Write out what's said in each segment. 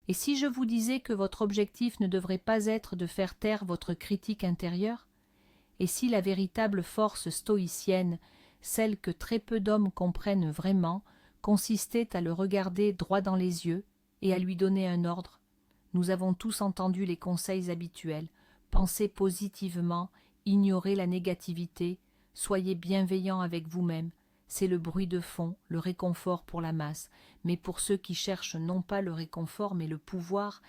Et si je vous disais que votre objectif ne devrait pas être de faire taire votre critique intérieure? Et si la véritable force stoïcienne, celle que très peu d'hommes comprennent vraiment, consistait à le regarder droit dans les yeux et à lui donner un ordre? Nous avons tous entendu les conseils habituels. Pensez positivement, ignorez la négativité, soyez bienveillant avec vous-même. C'est le bruit de fond, le réconfort pour la masse. Mais pour ceux qui cherchent non pas le réconfort mais le pouvoir,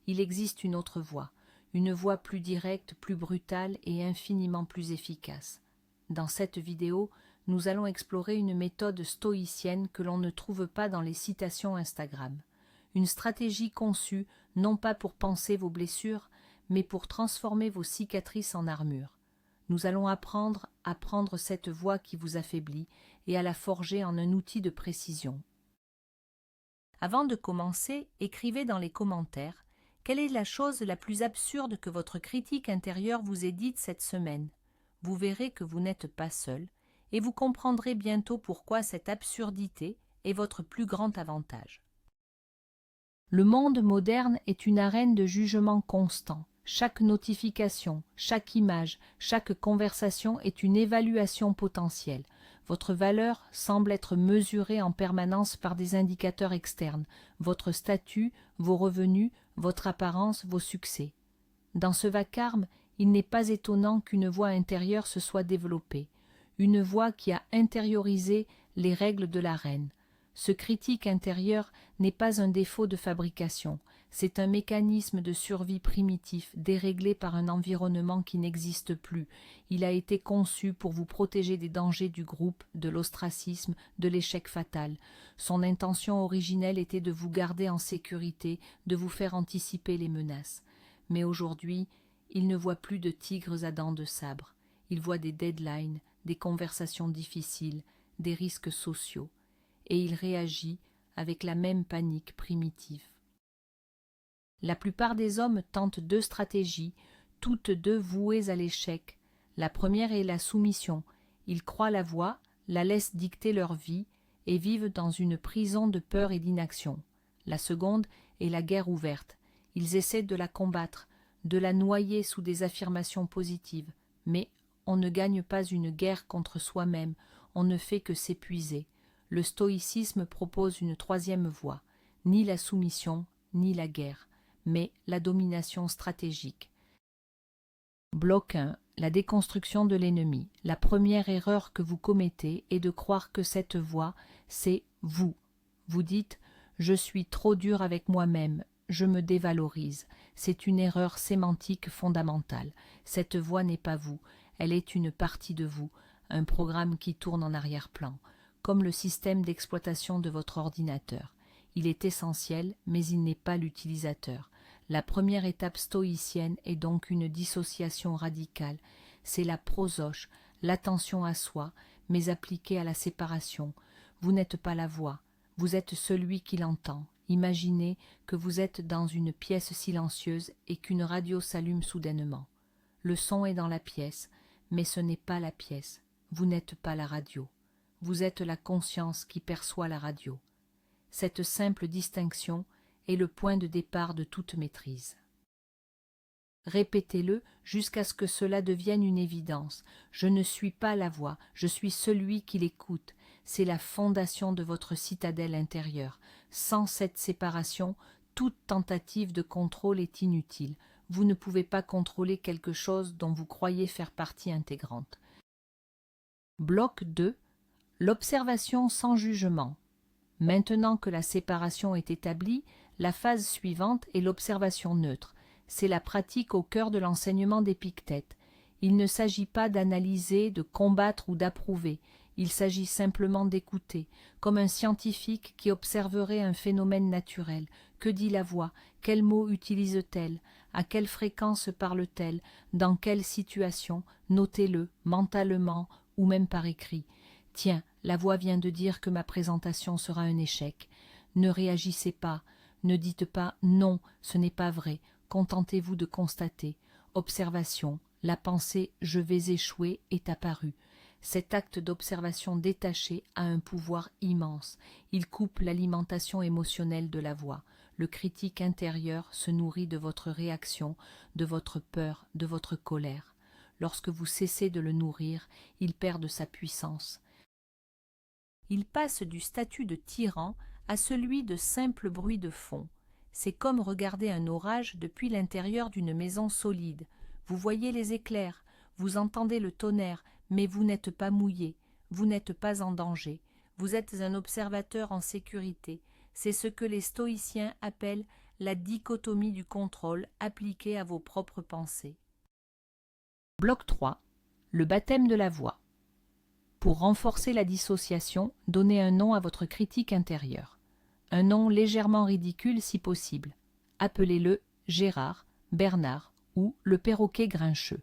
il existe une autre voie. Une voie plus directe, plus brutale et infiniment plus efficace. Dans cette vidéo, nous allons explorer une méthode stoïcienne que l'on ne trouve pas dans les citations Instagram. Une stratégie conçue non pas pour panser vos blessures, mais pour transformer vos cicatrices en armure. Nous allons apprendre à prendre cette voie qui vous affaiblit et à la forger en un outil de précision. Avant de commencer, écrivez dans les commentaires quelle est la chose la plus absurde que votre critique intérieure vous ait dite cette semaine. Vous verrez que vous n'êtes pas seul et vous comprendrez bientôt pourquoi cette absurdité est votre plus grand avantage. Le monde moderne est une arène de jugement constant. Chaque notification, chaque image, chaque conversation est une évaluation potentielle. Votre valeur semble être mesurée en permanence par des indicateurs externes, votre statut, vos revenus, votre apparence, vos succès. Dans ce vacarme, il n'est pas étonnant qu'une voix intérieure se soit développée, une voix qui a intériorisé les règles de l'arène. Ce critique intérieur n'est pas un défaut de fabrication, c'est un mécanisme de survie primitif, déréglé par un environnement qui n'existe plus. Il a été conçu pour vous protéger des dangers du groupe, de l'ostracisme, de l'échec fatal. Son intention originelle était de vous garder en sécurité, de vous faire anticiper les menaces. Mais aujourd'hui, il ne voit plus de tigres à dents de sabre. Il voit des deadlines, des conversations difficiles, des risques sociaux. Et il réagit avec la même panique primitive. La plupart des hommes tentent deux stratégies, toutes deux vouées à l'échec. La première est la soumission. Ils croient la voie, la laissent dicter leur vie et vivent dans une prison de peur et d'inaction. La seconde est la guerre ouverte. Ils essaient de la combattre, de la noyer sous des affirmations positives. Mais on ne gagne pas une guerre contre soi-même, on ne fait que s'épuiser. Le stoïcisme propose une troisième voie, ni la soumission, ni la guerre, mais la domination stratégique. Bloc 1. La déconstruction de l'ennemi. La première erreur que vous commettez est de croire que cette voie, c'est vous. Vous dites « je suis trop dur avec moi-même, je me dévalorise ». C'est une erreur sémantique fondamentale. Cette voie n'est pas vous, elle est une partie de vous, un programme qui tourne en arrière-plan. Comme le système d'exploitation de votre ordinateur. Il est essentiel, mais il n'est pas l'utilisateur. La première étape stoïcienne est donc une dissociation radicale. C'est la prosoche, l'attention à soi, mais appliquée à la séparation. Vous n'êtes pas la voix, vous êtes celui qui l'entend. Imaginez que vous êtes dans une pièce silencieuse et qu'une radio s'allume soudainement. Le son est dans la pièce, mais ce n'est pas la pièce. Vous n'êtes pas la radio. Vous êtes la conscience qui perçoit la radio. Cette simple distinction est le point de départ de toute maîtrise. Répétez-le jusqu'à ce que cela devienne une évidence. Je ne suis pas la voix, je suis celui qui l'écoute. C'est la fondation de votre citadelle intérieure. Sans cette séparation, toute tentative de contrôle est inutile. Vous ne pouvez pas contrôler quelque chose dont vous croyez faire partie intégrante. Bloc 2. L'observation sans jugement. Maintenant que la séparation est établie, la phase suivante est l'observation neutre. C'est la pratique au cœur de l'enseignement d'Épictète. Il ne s'agit pas d'analyser, de combattre ou d'approuver. Il s'agit simplement d'écouter, comme un scientifique qui observerait un phénomène naturel. Que dit la voix? Quels mots utilise-t-elle? À quelle fréquence parle-t-elle? Dans quelle situation? Notez-le, mentalement ou même par écrit. Tiens, la voix vient de dire que ma présentation sera un échec. Ne réagissez pas, ne dites pas « non, ce n'est pas vrai », contentez-vous de constater. Observation, la pensée « je vais échouer » est apparue. Cet acte d'observation détaché a un pouvoir immense. Il coupe l'alimentation émotionnelle de la voix. Le critique intérieur se nourrit de votre réaction, de votre peur, de votre colère. Lorsque vous cessez de le nourrir, il perd de sa puissance. Il passe du statut de tyran à celui de simple bruit de fond. C'est comme regarder un orage depuis l'intérieur d'une maison solide. Vous voyez les éclairs, vous entendez le tonnerre, mais vous n'êtes pas mouillé, vous n'êtes pas en danger. Vous êtes un observateur en sécurité. C'est ce que les stoïciens appellent la dichotomie du contrôle appliquée à vos propres pensées. Bloc 3. Le baptême de la voix. Pour renforcer la dissociation, donnez un nom à votre critique intérieure. Un nom légèrement ridicule si possible. Appelez-le Gérard, Bernard ou le perroquet grincheux.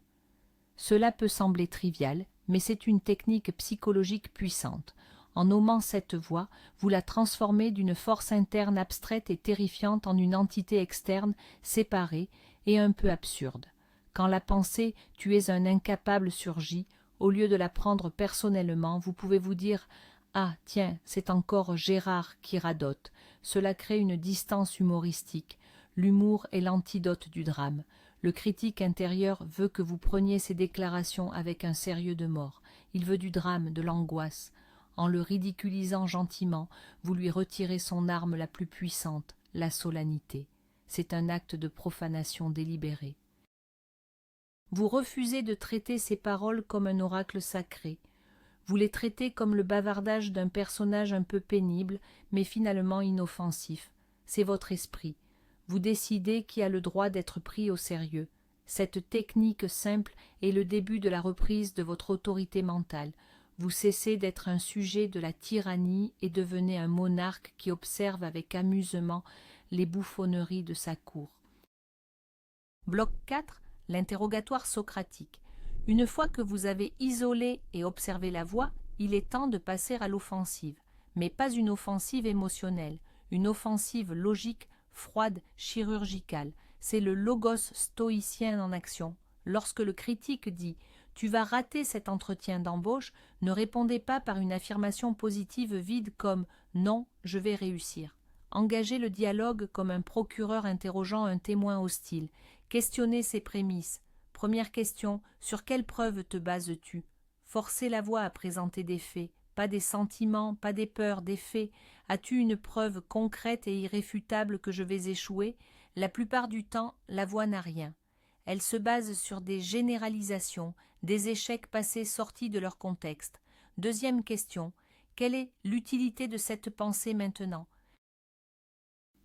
Cela peut sembler trivial, mais c'est une technique psychologique puissante. En nommant cette voix, vous la transformez d'une force interne abstraite et terrifiante en une entité externe, séparée et un peu absurde. Quand la pensée « tu es un incapable » surgit, au lieu de la prendre personnellement, vous pouvez vous dire « ah, tiens, c'est encore Gérard qui radote ». Cela crée une distance humoristique. L'humour est l'antidote du drame. Le critique intérieur veut que vous preniez ces déclarations avec un sérieux de mort. Il veut du drame, de l'angoisse. En le ridiculisant gentiment, vous lui retirez son arme la plus puissante, la solennité. C'est un acte de profanation délibérée. Vous refusez de traiter ces paroles comme un oracle sacré. Vous les traitez comme le bavardage d'un personnage un peu pénible, mais finalement inoffensif. C'est votre esprit. Vous décidez qui a le droit d'être pris au sérieux. Cette technique simple est le début de la reprise de votre autorité mentale. Vous cessez d'être un sujet de la tyrannie et devenez un monarque qui observe avec amusement les bouffonneries de sa cour. Bloc 4. L'interrogatoire socratique. Une fois que vous avez isolé et observé la voix, il est temps de passer à l'offensive. Mais pas une offensive émotionnelle, une offensive logique, froide, chirurgicale. C'est le logos stoïcien en action. Lorsque le critique dit « tu vas rater cet entretien d'embauche », ne répondez pas par une affirmation positive vide comme « non, je vais réussir ». Engagez le dialogue comme un procureur interrogeant un témoin hostile. Questionnez ses prémices. Première question, sur quelles preuves te bases-tu? Forcez la voix à présenter des faits, pas des sentiments, pas des peurs, des faits. As-tu une preuve concrète et irréfutable que je vais échouer? La plupart du temps, la voix n'a rien. Elle se base sur des généralisations, des échecs passés sortis de leur contexte. Deuxième question, quelle est l'utilité de cette pensée maintenant?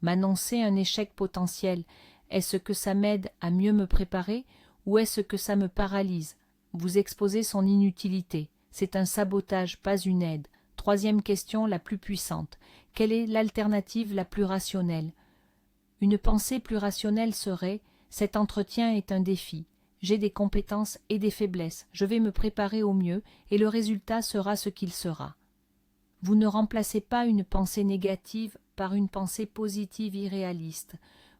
M'annoncer un échec potentiel, est-ce que ça m'aide à mieux me préparer ou est-ce que ça me paralyse? Vous exposez son inutilité. C'est un sabotage, pas une aide. Troisième question, la plus puissante. Quelle est l'alternative la plus rationnelle? Une pensée plus rationnelle serait « cet entretien est un défi. J'ai des compétences et des faiblesses. Je vais me préparer au mieux et le résultat sera ce qu'il sera. » Vous ne remplacez pas une pensée négative par une pensée positive irréaliste.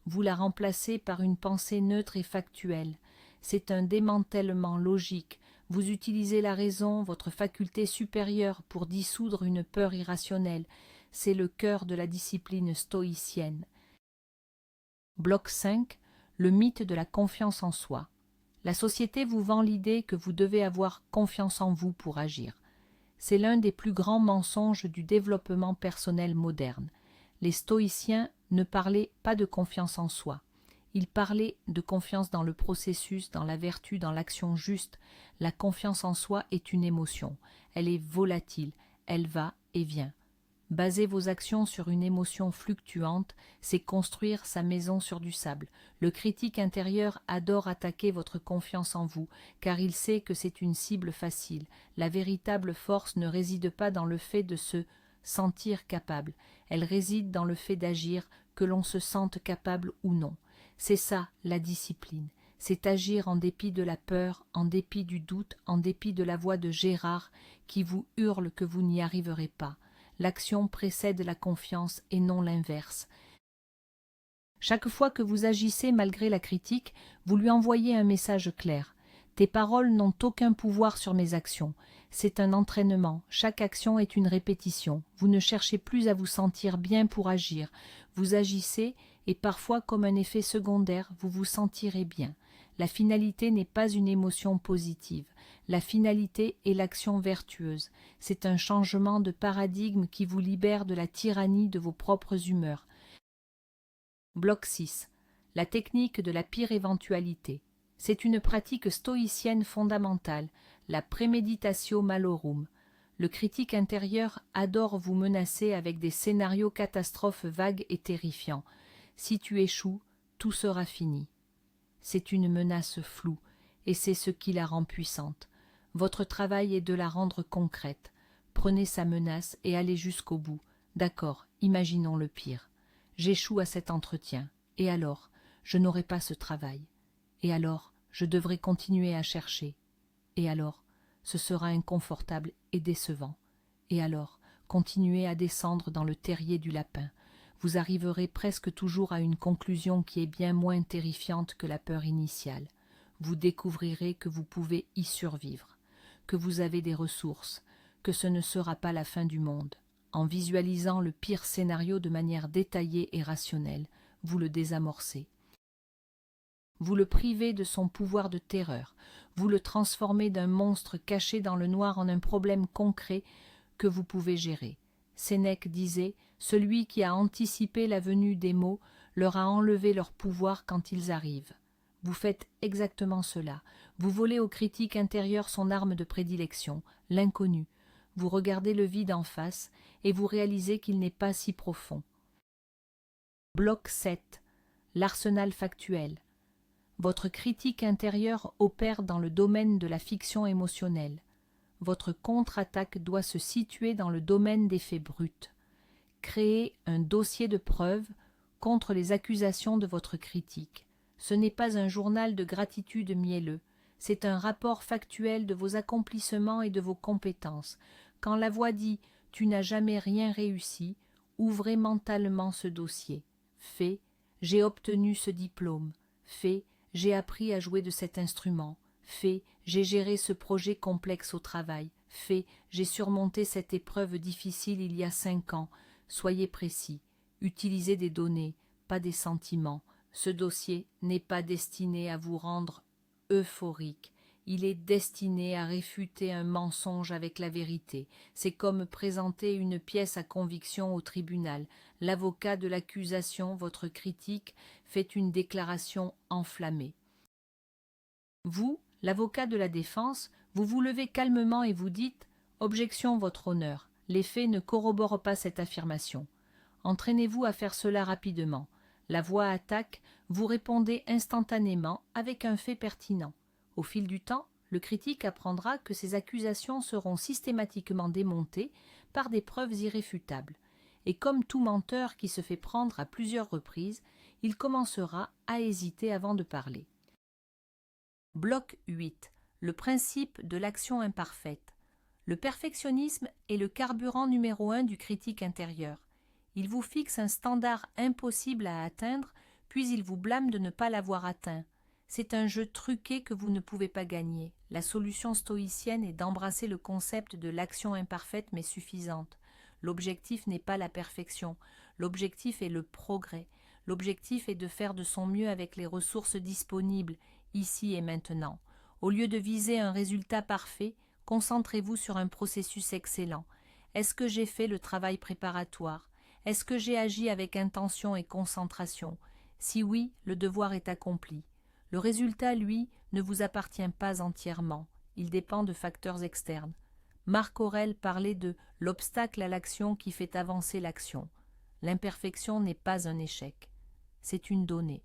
Vous la remplacez par une pensée neutre et factuelle. C'est un démantèlement logique. Vous utilisez la raison, votre faculté supérieure, pour dissoudre une peur irrationnelle. C'est le cœur de la discipline stoïcienne. Bloc 5. Le mythe de la confiance en soi. La société vous vend l'idée que vous devez avoir confiance en vous pour agir. C'est l'un des plus grands mensonges du développement personnel moderne. Les stoïciens ne parlaient pas de confiance en soi. Ils parlaient de confiance dans le processus, dans la vertu, dans l'action juste. La confiance en soi est une émotion. Elle est volatile, elle va et vient. Baser vos actions sur une émotion fluctuante, c'est construire sa maison sur du sable. Le critique intérieur adore attaquer votre confiance en vous, car il sait que c'est une cible facile. La véritable force ne réside pas dans le fait de se sentir capable, elle réside dans le fait d'agir, que l'on se sente capable ou non. C'est ça, la discipline. C'est agir en dépit de la peur, en dépit du doute, en dépit de la voix de Gérard qui vous hurle que vous n'y arriverez pas. L'action précède la confiance et non l'inverse. Chaque fois que vous agissez malgré la critique, vous lui envoyez un message clair. Tes paroles n'ont aucun pouvoir sur mes actions. C'est un entraînement. Chaque action est une répétition. Vous ne cherchez plus à vous sentir bien pour agir. Vous agissez et parfois comme un effet secondaire, vous vous sentirez bien. La finalité n'est pas une émotion positive. La finalité est l'action vertueuse. C'est un changement de paradigme qui vous libère de la tyrannie de vos propres humeurs. Bloc 6. La technique de la pire éventualité. C'est une pratique stoïcienne fondamentale, la premeditatio malorum. Le critique intérieur adore vous menacer avec des scénarios catastrophes vagues et terrifiants. Si tu échoues, tout sera fini. C'est une menace floue, et c'est ce qui la rend puissante. Votre travail est de la rendre concrète. Prenez sa menace et allez jusqu'au bout. D'accord, imaginons le pire. J'échoue à cet entretien. Et alors, je n'aurai pas ce travail. Et alors, je devrai continuer à chercher. Et alors, ce sera inconfortable et décevant. Et alors, continuez à descendre dans le terrier du lapin. Vous arriverez presque toujours à une conclusion qui est bien moins terrifiante que la peur initiale. Vous découvrirez que vous pouvez y survivre, que vous avez des ressources, que ce ne sera pas la fin du monde. En visualisant le pire scénario de manière détaillée et rationnelle, vous le désamorcez. Vous le privez de son pouvoir de terreur, vous le transformez d'un monstre caché dans le noir en un problème concret que vous pouvez gérer. Sénèque disait « Celui qui a anticipé la venue des maux leur a enlevé leur pouvoir quand ils arrivent. » Vous faites exactement cela. Vous volez au critique intérieur son arme de prédilection, l'inconnu. Vous regardez le vide en face et vous réalisez qu'il n'est pas si profond. Bloc 7. L'arsenal factuel. Votre critique intérieur opère dans le domaine de la fiction émotionnelle. Votre contre-attaque doit se situer dans le domaine des faits bruts. Créez un dossier de preuves contre les accusations de votre critique. Ce n'est pas un journal de gratitude mielleux, c'est un rapport factuel de vos accomplissements et de vos compétences. Quand la voix dit « tu n'as jamais rien réussi », ouvrez mentalement ce dossier. Fait « j'ai obtenu ce diplôme ». Fait « j'ai appris à jouer de cet instrument ». Fait « j'ai géré ce projet complexe au travail ». Fait « j'ai surmonté cette épreuve difficile il y a 5 ans ». Soyez précis. Utilisez des données, pas des sentiments. Ce dossier n'est pas destiné à vous rendre euphorique. Il est destiné à réfuter un mensonge avec la vérité. C'est comme présenter une pièce à conviction au tribunal. L'avocat de l'accusation, votre critique, fait une déclaration enflammée. Vous, l'avocat de la défense, vous vous levez calmement et vous dites « Objection, votre honneur. Les faits ne corroborent pas cette affirmation. » Entraînez-vous à faire cela rapidement. La voix attaque, vous répondez instantanément avec un fait pertinent. Au fil du temps, le critique apprendra que ces accusations seront systématiquement démontées par des preuves irréfutables. Et comme tout menteur qui se fait prendre à plusieurs reprises, il commencera à hésiter avant de parler. Bloc 8. Le principe de l'action imparfaite. Le perfectionnisme est le carburant numéro 1 du critique intérieur. Il vous fixe un standard impossible à atteindre, puis il vous blâme de ne pas l'avoir atteint. C'est un jeu truqué que vous ne pouvez pas gagner. La solution stoïcienne est d'embrasser le concept de l'action imparfaite mais suffisante. L'objectif n'est pas la perfection, l'objectif est le progrès. L'objectif est de faire de son mieux avec les ressources disponibles, ici et maintenant. Au lieu de viser un résultat parfait, concentrez-vous sur un processus excellent. Est-ce que j'ai fait le travail préparatoire ? Est-ce que j'ai agi avec intention et concentration? Si oui, le devoir est accompli. Le résultat, lui, ne vous appartient pas entièrement. Il dépend de facteurs externes. Marc Aurèle parlait de « l'obstacle à l'action qui fait avancer l'action ». L'imperfection n'est pas un échec. C'est une donnée.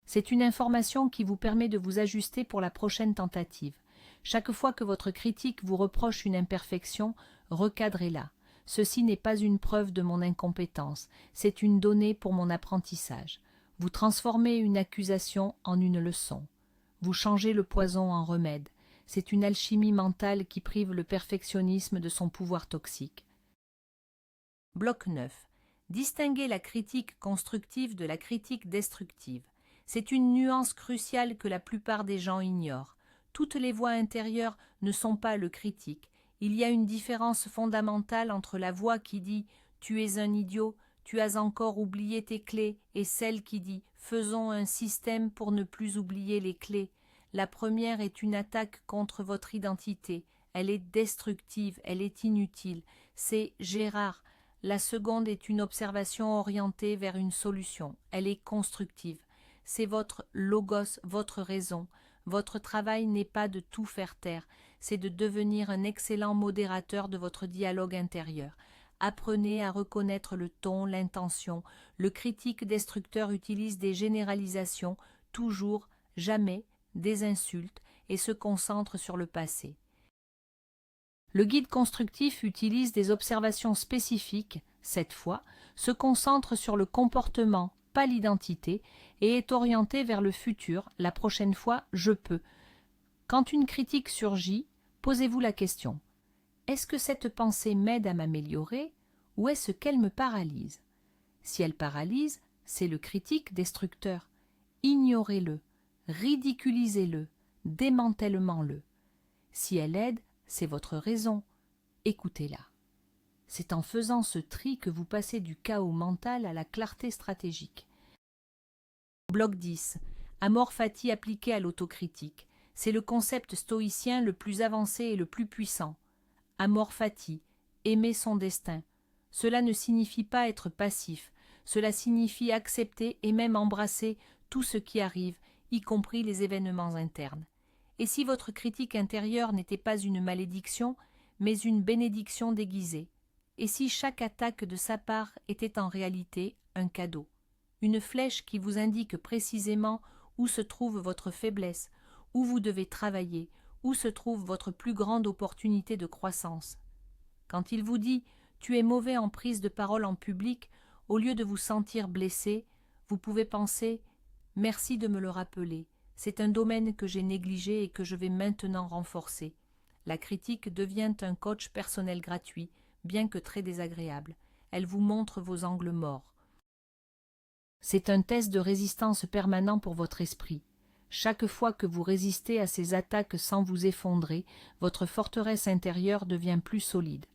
C'est une information qui vous permet de vous ajuster pour la prochaine tentative. Chaque fois que votre critique vous reproche une imperfection, recadrez-la. Ceci n'est pas une preuve de mon incompétence, c'est une donnée pour mon apprentissage. Vous transformez une accusation en une leçon. Vous changez le poison en remède. C'est une alchimie mentale qui prive le perfectionnisme de son pouvoir toxique. Bloc 9. Distinguer la critique constructive de la critique destructive. C'est une nuance cruciale que la plupart des gens ignorent. Toutes les voix intérieures ne sont pas le critique. Il y a une différence fondamentale entre la voix qui dit « tu es un idiot »,« tu as encore oublié tes clés, et celle qui dit « faisons un système pour ne plus oublier les clés ». La première est une attaque contre votre identité, elle est destructive, elle est inutile, c'est Gérard. La seconde est une observation orientée vers une solution, elle est constructive. C'est votre logos, votre raison. Votre travail n'est pas de tout faire taire, c'est de devenir un excellent modérateur de votre dialogue intérieur. Apprenez à reconnaître le ton, l'intention. Le critique destructeur utilise des généralisations, toujours, jamais, des insultes, et se concentre sur le passé. Le guide constructif utilise des observations spécifiques, cette fois, se concentre sur le comportement, pas l'identité, et est orienté vers le futur, la prochaine fois, je peux. Quand une critique surgit, posez-vous la question. Est-ce que cette pensée m'aide à m'améliorer ou est-ce qu'elle me paralyse? Si elle paralyse, c'est le critique destructeur. Ignorez-le, ridiculisez-le, démantèlement-le. Si elle aide, c'est votre raison. Écoutez-la. C'est en faisant ce tri que vous passez du chaos mental à la clarté stratégique. Bloc 10. Amor fati appliqué à l'autocritique. C'est le concept stoïcien le plus avancé et le plus puissant. Amor fati, aimer son destin. Cela ne signifie pas être passif, cela signifie accepter et même embrasser tout ce qui arrive, y compris les événements internes. Et si votre critique intérieure n'était pas une malédiction, mais une bénédiction déguisée? Et si chaque attaque de sa part était en réalité un cadeau, une flèche qui vous indique précisément où se trouve votre faiblesse, où vous devez travailler, où se trouve votre plus grande opportunité de croissance? Quand il vous dit « tu es mauvais en prise de parole en public », au lieu de vous sentir blessé, vous pouvez penser « merci de me le rappeler, c'est un domaine que j'ai négligé et que je vais maintenant renforcer ». La critique devient un coach personnel gratuit, bien que très désagréable. Elle vous montre vos angles morts. C'est un test de résistance permanent pour votre esprit. Chaque fois que vous résistez à ces attaques sans vous effondrer, votre forteresse intérieure devient plus solide.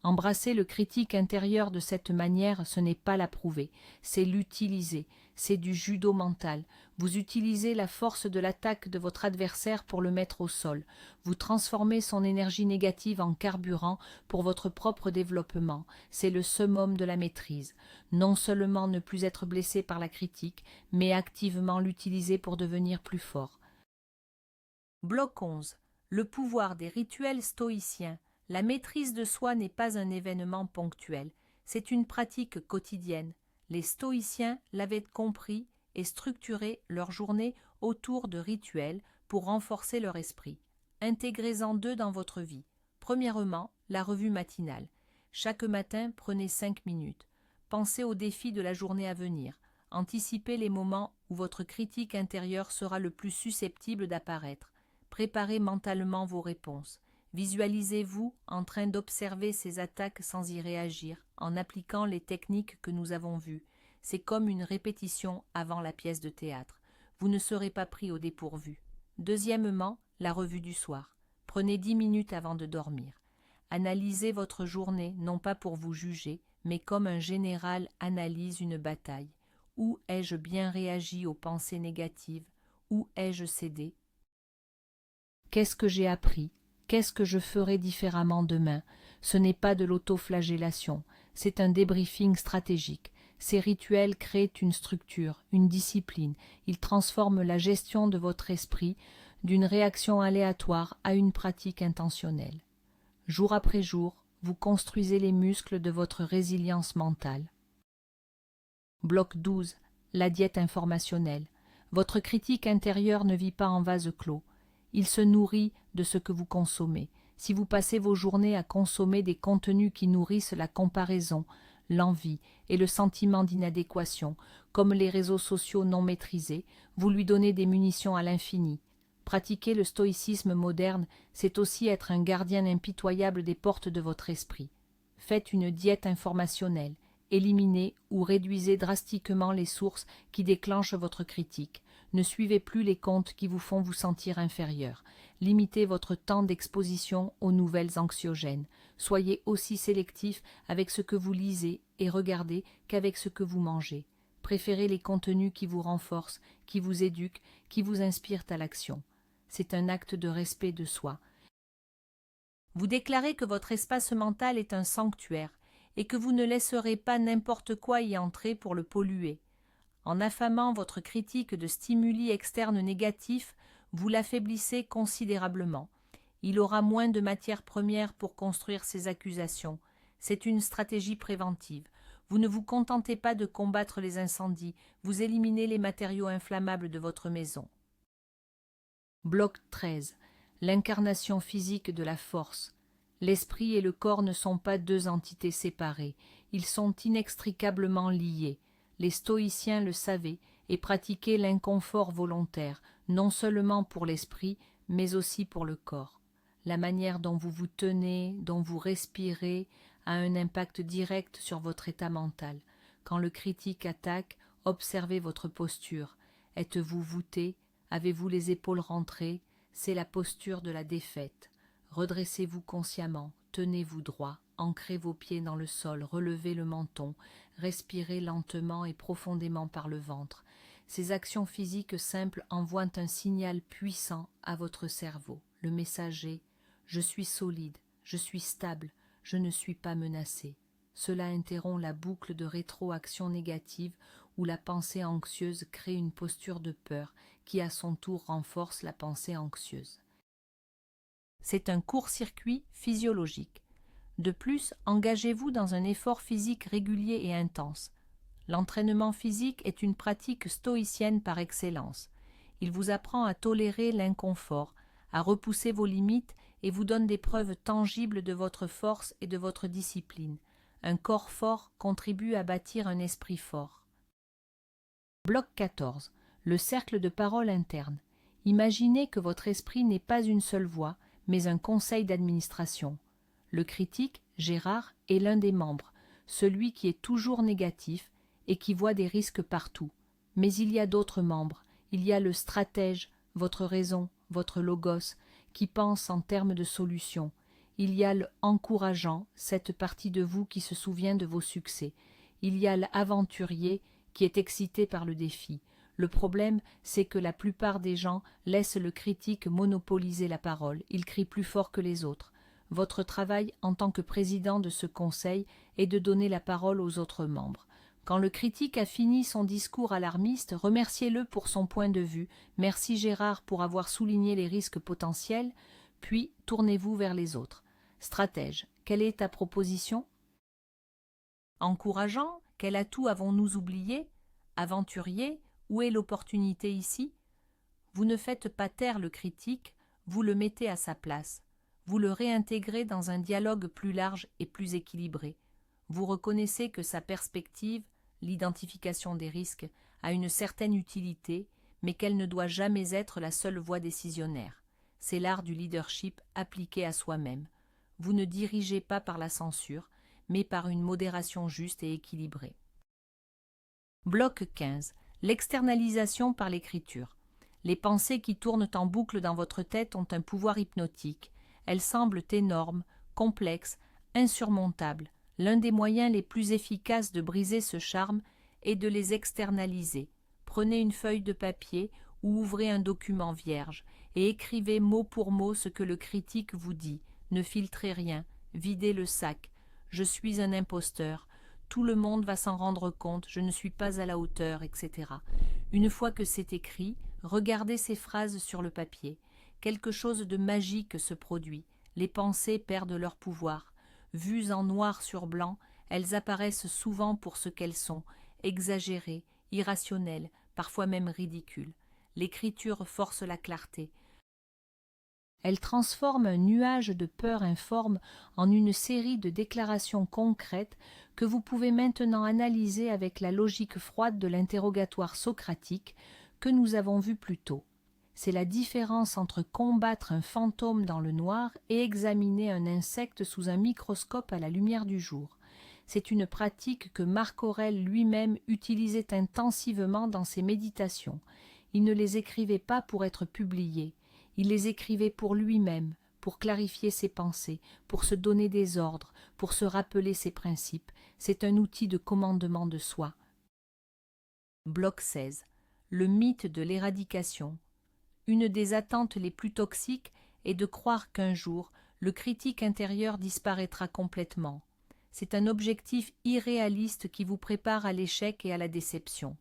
Embrasser le critique intérieur de cette manière, ce n'est pas l'approuver, c'est l'utiliser, c'est du judo mental. Vous utilisez la force de l'attaque de votre adversaire pour le mettre au sol. Vous transformez son énergie négative en carburant pour votre propre développement. C'est le summum de la maîtrise. Non seulement ne plus être blessé par la critique, mais activement l'utiliser pour devenir plus fort. Bloc 11. Le pouvoir des rituels stoïciens. La maîtrise de soi n'est pas un événement ponctuel, c'est une pratique quotidienne. Les stoïciens l'avaient compris et structuré leur journée autour de rituels pour renforcer leur esprit. Intégrez-en deux dans votre vie. Premièrement, la revue matinale. Chaque matin, prenez 5 minutes. Pensez aux défis de la journée à venir. Anticipez les moments où votre critique intérieure sera le plus susceptible d'apparaître. Préparez mentalement vos réponses. Visualisez-vous en train d'observer ces attaques sans y réagir, en appliquant les techniques que nous avons vues. C'est comme une répétition avant la pièce de théâtre. Vous ne serez pas pris au dépourvu. Deuxièmement, la revue du soir. Prenez 10 minutes avant de dormir. Analysez votre journée, non pas pour vous juger, mais comme un général analyse une bataille. Où ai-je bien réagi aux pensées négatives? Où ai-je cédé? Qu'est-ce que j'ai appris? Qu'est-ce que je ferai différemment demain? Ce n'est pas de l'autoflagellation, c'est un débriefing stratégique. Ces rituels créent une structure, une discipline. Ils transforment la gestion de votre esprit d'une réaction aléatoire à une pratique intentionnelle. Jour après jour, vous construisez les muscles de votre résilience mentale. Bloc 12. La diète informationnelle. Votre critique intérieure ne vit pas en vase clos. Il se nourrit de ce que vous consommez. Si vous passez vos journées à consommer des contenus qui nourrissent la comparaison, l'envie et le sentiment d'inadéquation, comme les réseaux sociaux non maîtrisés, vous lui donnez des munitions à l'infini. Pratiquer le stoïcisme moderne, c'est aussi être un gardien impitoyable des portes de votre esprit. Faites une diète informationnelle, éliminez ou réduisez drastiquement les sources qui déclenchent votre critique. Ne suivez plus les comptes qui vous font vous sentir inférieur. Limitez votre temps d'exposition aux nouvelles anxiogènes. Soyez aussi sélectif avec ce que vous lisez et regardez qu'avec ce que vous mangez. Préférez les contenus qui vous renforcent, qui vous éduquent, qui vous inspirent à l'action. C'est un acte de respect de soi. Vous déclarez que votre espace mental est un sanctuaire et que vous ne laisserez pas n'importe quoi y entrer pour le polluer. En affamant votre critique de stimuli externes négatifs, vous l'affaiblissez considérablement. Il aura moins de matière première pour construire ses accusations. C'est une stratégie préventive. Vous ne vous contentez pas de combattre les incendies, vous éliminez les matériaux inflammables de votre maison. Bloc 13. L'incarnation physique de la force. L'esprit et le corps ne sont pas deux entités séparées, ils sont inextricablement liés. Les stoïciens le savaient et pratiquaient l'inconfort volontaire, non seulement pour l'esprit, mais aussi pour le corps. La manière dont vous vous tenez, dont vous respirez, a un impact direct sur votre état mental. Quand le critique attaque, observez votre posture. Êtes-vous voûté? Avez-vous les épaules rentrées? C'est la posture de la défaite. Redressez-vous consciemment, tenez-vous droit, ancrez vos pieds dans le sol, relevez le menton, respirez lentement et profondément par le ventre. Ces actions physiques simples envoient un signal puissant à votre cerveau. Le message est « Je suis solide, je suis stable, je ne suis pas menacé ». Cela interrompt la boucle de rétroaction négative où la pensée anxieuse crée une posture de peur qui à son tour renforce la pensée anxieuse. C'est un court-circuit physiologique. De plus, engagez-vous dans un effort physique régulier et intense. L'entraînement physique est une pratique stoïcienne par excellence. Il vous apprend à tolérer l'inconfort, à repousser vos limites et vous donne des preuves tangibles de votre force et de votre discipline. Un corps fort contribue à bâtir un esprit fort. Bloc 14. Le cercle de parole interne. Imaginez que votre esprit n'est pas une seule voix, mais un conseil d'administration. Le critique, Gérard, est l'un des membres, celui qui est toujours négatif et qui voit des risques partout. Mais il y a d'autres membres. Il y a le stratège, votre raison, votre logos, qui pense en termes de solutions. Il y a l'encourageant, cette partie de vous qui se souvient de vos succès. Il y a l'aventurier qui est excité par le défi. Le problème, c'est que la plupart des gens laissent le critique monopoliser la parole. Il crie plus fort que les autres. Votre travail en tant que président de ce conseil est de donner la parole aux autres membres. Quand le critique a fini son discours alarmiste, remerciez-le pour son point de vue. Merci Gérard pour avoir souligné les risques potentiels, puis tournez-vous vers les autres. Stratège, quelle est ta proposition? Encourageant, quel atout avons-nous oublié? Aventurier, où est l'opportunité ici? Vous ne faites pas taire le critique, vous le mettez à sa place. Vous le réintégrez dans un dialogue plus large et plus équilibré. Vous reconnaissez que sa perspective, l'identification des risques, a une certaine utilité, mais qu'elle ne doit jamais être la seule voie décisionnaire. C'est l'art du leadership appliqué à soi-même. Vous ne dirigez pas par la censure, mais par une modération juste et équilibrée. Bloc 15. L'externalisation par l'écriture. Les pensées qui tournent en boucle dans votre tête ont un pouvoir hypnotique. Elles semblent énormes, complexes, insurmontables. L'un des moyens les plus efficaces de briser ce charme est de les externaliser. Prenez une feuille de papier ou ouvrez un document vierge et écrivez mot pour mot ce que le critique vous dit. Ne filtrez rien, videz le sac. Je suis un imposteur. Tout le monde va s'en rendre compte, je ne suis pas à la hauteur, etc. Une fois que c'est écrit, regardez ces phrases sur le papier. Quelque chose de magique se produit. Les pensées perdent leur pouvoir. Vues en noir sur blanc, elles apparaissent souvent pour ce qu'elles sont, exagérées, irrationnelles, parfois même ridicules. L'écriture force la clarté. Elle transforme un nuage de peur informe en une série de déclarations concrètes que vous pouvez maintenant analyser avec la logique froide de l'interrogatoire socratique que nous avons vu plus tôt. C'est la différence entre combattre un fantôme dans le noir et examiner un insecte sous un microscope à la lumière du jour. C'est une pratique que Marc Aurèle lui-même utilisait intensivement dans ses méditations. Il ne les écrivait pas pour être publiés, il les écrivait pour lui-même, pour clarifier ses pensées, pour se donner des ordres, pour se rappeler ses principes. C'est un outil de commandement de soi. Bloc 16. Le mythe de l'éradication. Une des attentes les plus toxiques est de croire qu'un jour, le critique intérieur disparaîtra complètement. C'est un objectif irréaliste qui vous prépare à l'échec et à la déception.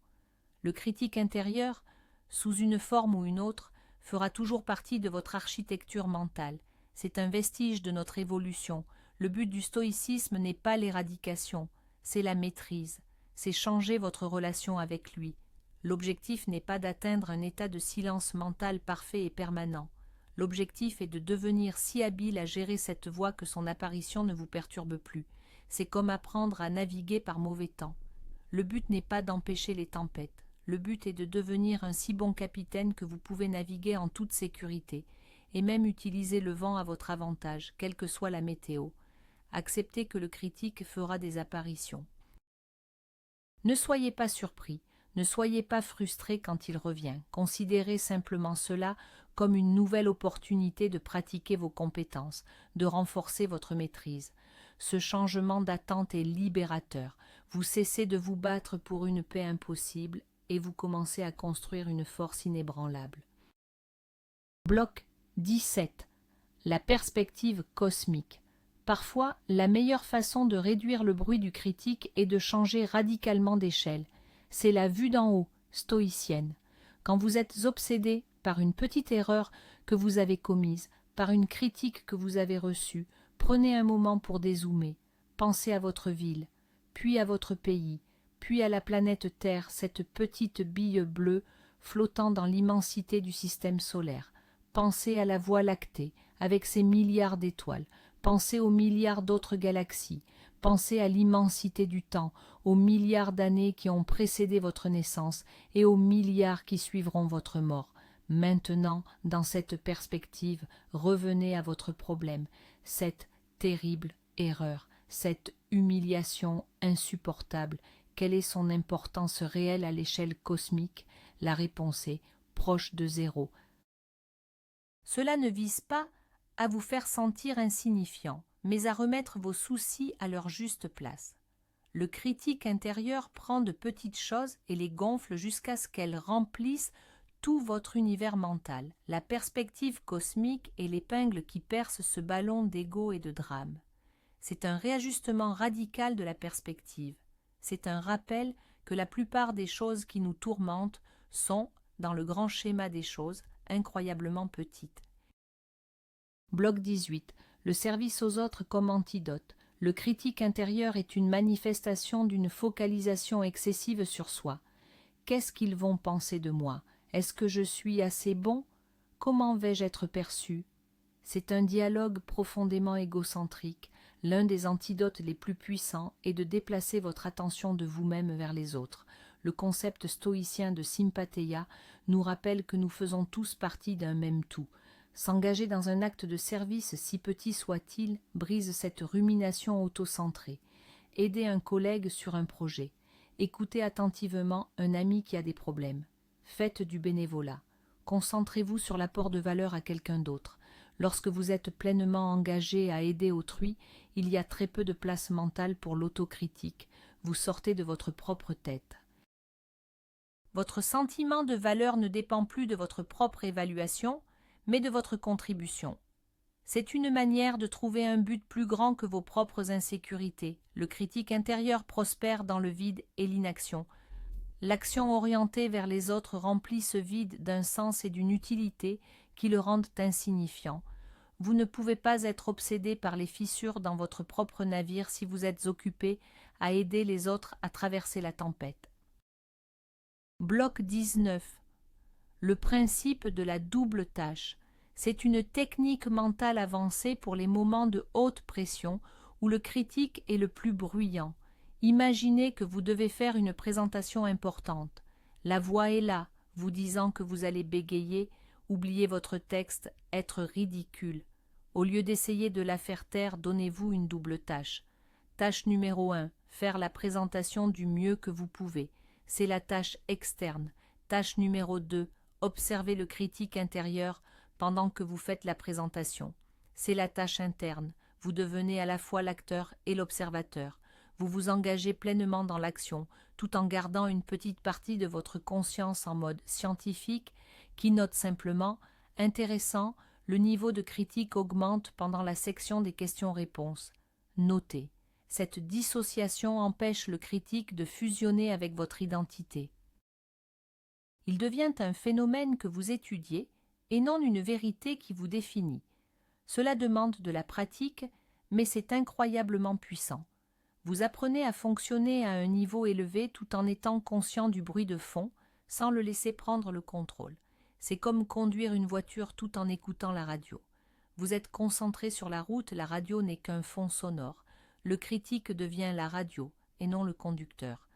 Le critique intérieur, sous une forme ou une autre, fera toujours partie de votre architecture mentale. C'est un vestige de notre évolution. Le but du stoïcisme n'est pas l'éradication, c'est la maîtrise, c'est changer votre relation avec lui. L'objectif n'est pas d'atteindre un état de silence mental parfait et permanent. L'objectif est de devenir si habile à gérer cette voix que son apparition ne vous perturbe plus. C'est comme apprendre à naviguer par mauvais temps. Le but n'est pas d'empêcher les tempêtes. Le but est de devenir un si bon capitaine que vous pouvez naviguer en toute sécurité, et même utiliser le vent à votre avantage, quelle que soit la météo. Acceptez que le critique fera des apparitions. Ne soyez pas surpris, ne soyez pas frustré quand il revient. Considérez simplement cela comme une nouvelle opportunité de pratiquer vos compétences, de renforcer votre maîtrise. Ce changement d'attente est libérateur. Vous cessez de vous battre pour une paix impossible et vous commencez à construire une force inébranlable. Bloc 17. La perspective cosmique. Parfois, la meilleure façon de réduire le bruit du critique est de changer radicalement d'échelle. C'est la vue d'en haut, stoïcienne. Quand vous êtes obsédé par une petite erreur que vous avez commise, par une critique que vous avez reçue, prenez un moment pour dézoomer. Pensez à votre ville, puis à votre pays, puis à la planète Terre, cette petite bille bleue flottant dans l'immensité du système solaire. Pensez à la Voie lactée, avec ses milliards d'étoiles. Pensez aux milliards d'autres galaxies. Pensez à l'immensité du temps, aux milliards d'années qui ont précédé votre naissance et aux milliards qui suivront votre mort. Maintenant, dans cette perspective, revenez à votre problème, cette terrible erreur, cette humiliation insupportable. Quelle est son importance réelle à l'échelle cosmique? La réponse est proche de zéro. Cela ne vise pas à vous faire sentir insignifiant, mais à remettre vos soucis à leur juste place. Le critique intérieur prend de petites choses et les gonfle jusqu'à ce qu'elles remplissent tout votre univers mental. La perspective cosmique est l'épingle qui perce ce ballon d'ego et de drame. C'est un réajustement radical de la perspective. C'est un rappel que la plupart des choses qui nous tourmentent sont, dans le grand schéma des choses, incroyablement petites. Bloc 18. Le service aux autres comme antidote. Le critique intérieur est une manifestation d'une focalisation excessive sur soi. Qu'est-ce qu'ils vont penser de moi? Est-ce que je suis assez bon? Comment vais-je être perçu? C'est un dialogue profondément égocentrique. L'un des antidotes les plus puissants est de déplacer votre attention de vous-même vers les autres. Le concept stoïcien de sympatheia nous rappelle que nous faisons tous partie d'un même tout. S'engager dans un acte de service, si petit soit-il, brise cette rumination autocentrée. Aider un collègue sur un projet. Écoutez attentivement un ami qui a des problèmes. Faites du bénévolat. Concentrez-vous sur l'apport de valeur à quelqu'un d'autre. Lorsque vous êtes pleinement engagé à aider autrui, il y a très peu de place mentale pour l'autocritique. Vous sortez de votre propre tête. Votre sentiment de valeur ne dépend plus de votre propre évaluation, mais de votre contribution. C'est une manière de trouver un but plus grand que vos propres insécurités. Le critique intérieur prospère dans le vide et l'inaction. L'action orientée vers les autres remplit ce vide d'un sens et d'une utilité qui le rendent insignifiant. Vous ne pouvez pas être obsédé par les fissures dans votre propre navire si vous êtes occupé à aider les autres à traverser la tempête. Bloc 19. Le principe de la double tâche. C'est une technique mentale avancée pour les moments de haute pression où le critique est le plus bruyant. Imaginez que vous devez faire une présentation importante. La voix est là, vous disant que vous allez bégayer, oublier votre texte, être ridicule. Au lieu d'essayer de la faire taire, donnez-vous une double tâche. Tâche numéro 1, faire la présentation du mieux que vous pouvez. C'est la tâche externe. Tâche numéro 2, observer le critique intérieur pendant que vous faites la présentation. C'est la tâche interne. Vous devenez à la fois l'acteur et l'observateur. Vous vous engagez pleinement dans l'action, tout en gardant une petite partie de votre conscience en mode scientifique qui note simplement « intéressant », le niveau de critique augmente pendant la section des questions-réponses. Notez. Cette dissociation empêche le critique de fusionner avec votre identité. Il devient un phénomène que vous étudiez et non une vérité qui vous définit. Cela demande de la pratique, mais c'est incroyablement puissant. Vous apprenez à fonctionner à un niveau élevé tout en étant conscient du bruit de fond, sans le laisser prendre le contrôle. C'est comme conduire une voiture tout en écoutant la radio. Vous êtes concentré sur la route, la radio n'est qu'un fond sonore. Le critique devient la radio et non le conducteur.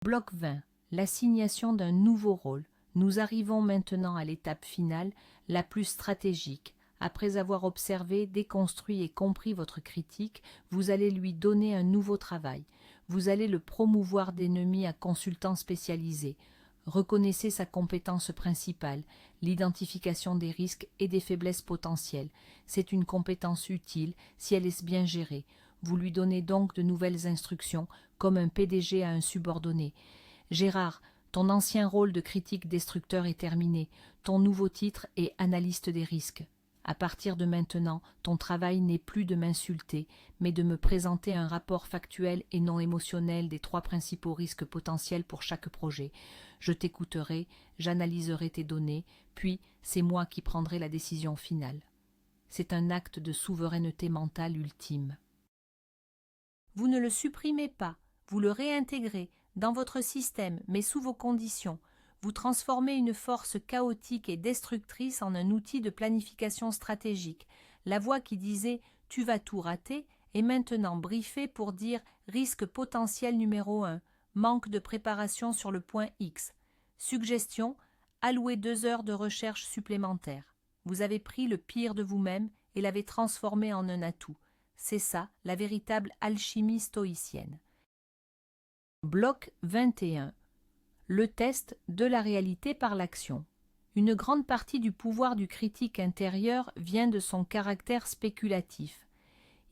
Bloc 20. L'assignation d'un nouveau rôle. Nous arrivons maintenant à l'étape finale, la plus stratégique. Après avoir observé, déconstruit et compris votre critique, vous allez lui donner un nouveau travail. Vous allez le promouvoir d'ennemi à consultant spécialisé. Reconnaissez sa compétence principale, l'identification des risques et des faiblesses potentielles. C'est une compétence utile si elle est bien gérée. Vous lui donnez donc de nouvelles instructions, comme un PDG à un subordonné. Gérard, ton ancien rôle de critique destructeur est terminé. Ton nouveau titre est analyste des risques. À partir de maintenant, ton travail n'est plus de m'insulter, mais de me présenter un rapport factuel et non émotionnel des 3 principaux risques potentiels pour chaque projet. Je t'écouterai, j'analyserai tes données, puis c'est moi qui prendrai la décision finale. C'est un acte de souveraineté mentale ultime. Vous ne le supprimez pas, vous le réintégrez dans votre système, mais sous vos conditions. Vous transformez une force chaotique et destructrice en un outil de planification stratégique. La voix qui disait « tu vas tout rater » est maintenant briefée pour dire « risque potentiel numéro 1 », manque de préparation sur le point X. Suggestion, allouez 2 heures de recherche supplémentaires. Vous avez pris le pire de vous-même et l'avez transformé en un atout. C'est ça, la véritable alchimie stoïcienne. Bloc 21. Le test de la réalité par l'action. Une grande partie du pouvoir du critique intérieur vient de son caractère spéculatif.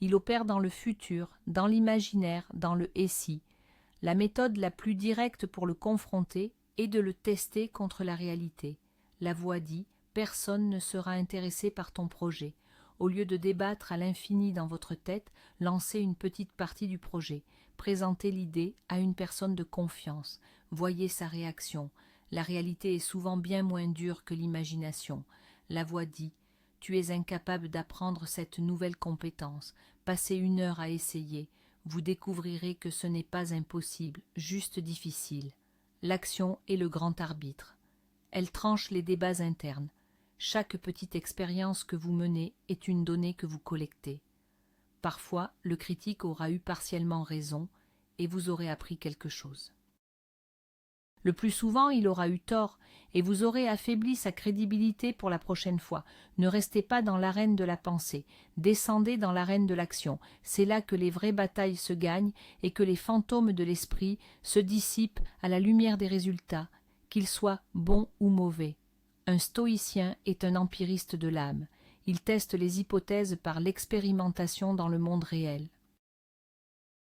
Il opère dans le futur, dans l'imaginaire, dans le « et si ». La méthode la plus directe pour le confronter est de le tester contre la réalité. La voix dit « personne ne sera intéressé par ton projet ». Au lieu de débattre à l'infini dans votre tête, lancez une petite partie du projet. Présentez l'idée à une personne de confiance. Voyez sa réaction. La réalité est souvent bien moins dure que l'imagination. La voix dit « Tu es incapable d'apprendre cette nouvelle compétence. Passez 1 heure à essayer. Vous découvrirez que ce n'est pas impossible, juste difficile. » L'action est le grand arbitre. Elle tranche les débats internes. Chaque petite expérience que vous menez est une donnée que vous collectez. Parfois, le critique aura eu partiellement raison et vous aurez appris quelque chose. Le plus souvent, il aura eu tort et vous aurez affaibli sa crédibilité pour la prochaine fois. Ne restez pas dans l'arène de la pensée, descendez dans l'arène de l'action. C'est là que les vraies batailles se gagnent et que les fantômes de l'esprit se dissipent à la lumière des résultats, qu'ils soient bons ou mauvais. Un stoïcien est un empiriste de l'âme. Il teste les hypothèses par l'expérimentation dans le monde réel.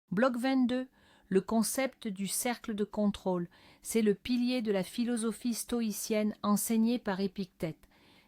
Bloc 22. Le concept du cercle de contrôle, c'est le pilier de la philosophie stoïcienne enseignée par Épictète.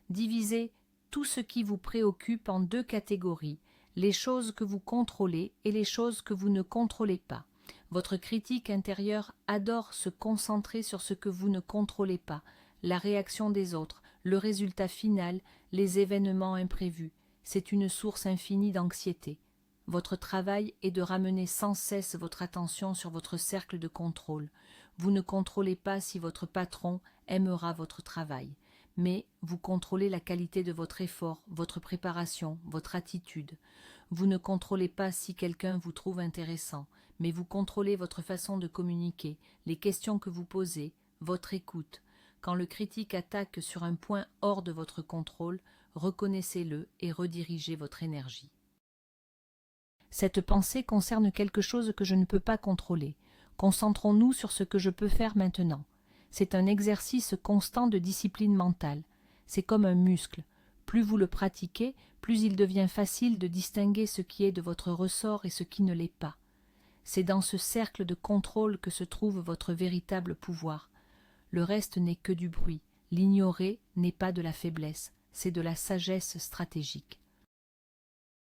Divisez tout ce qui vous préoccupe en 2 catégories, les choses que vous contrôlez et les choses que vous ne contrôlez pas. Votre critique intérieure adore se concentrer sur ce que vous ne contrôlez pas, la réaction des autres, le résultat final, les événements imprévus. C'est une source infinie d'anxiété. Votre travail est de ramener sans cesse votre attention sur votre cercle de contrôle. Vous ne contrôlez pas si votre patron aimera votre travail, mais vous contrôlez la qualité de votre effort, votre préparation, votre attitude. Vous ne contrôlez pas si quelqu'un vous trouve intéressant, mais vous contrôlez votre façon de communiquer, les questions que vous posez, votre écoute. Quand le critique attaque sur un point hors de votre contrôle, reconnaissez-le et redirigez votre énergie. Cette pensée concerne quelque chose que je ne peux pas contrôler. Concentrons-nous sur ce que je peux faire maintenant. C'est un exercice constant de discipline mentale. C'est comme un muscle. Plus vous le pratiquez, plus il devient facile de distinguer ce qui est de votre ressort et ce qui ne l'est pas. C'est dans ce cercle de contrôle que se trouve votre véritable pouvoir. Le reste n'est que du bruit. L'ignorer n'est pas de la faiblesse, c'est de la sagesse stratégique.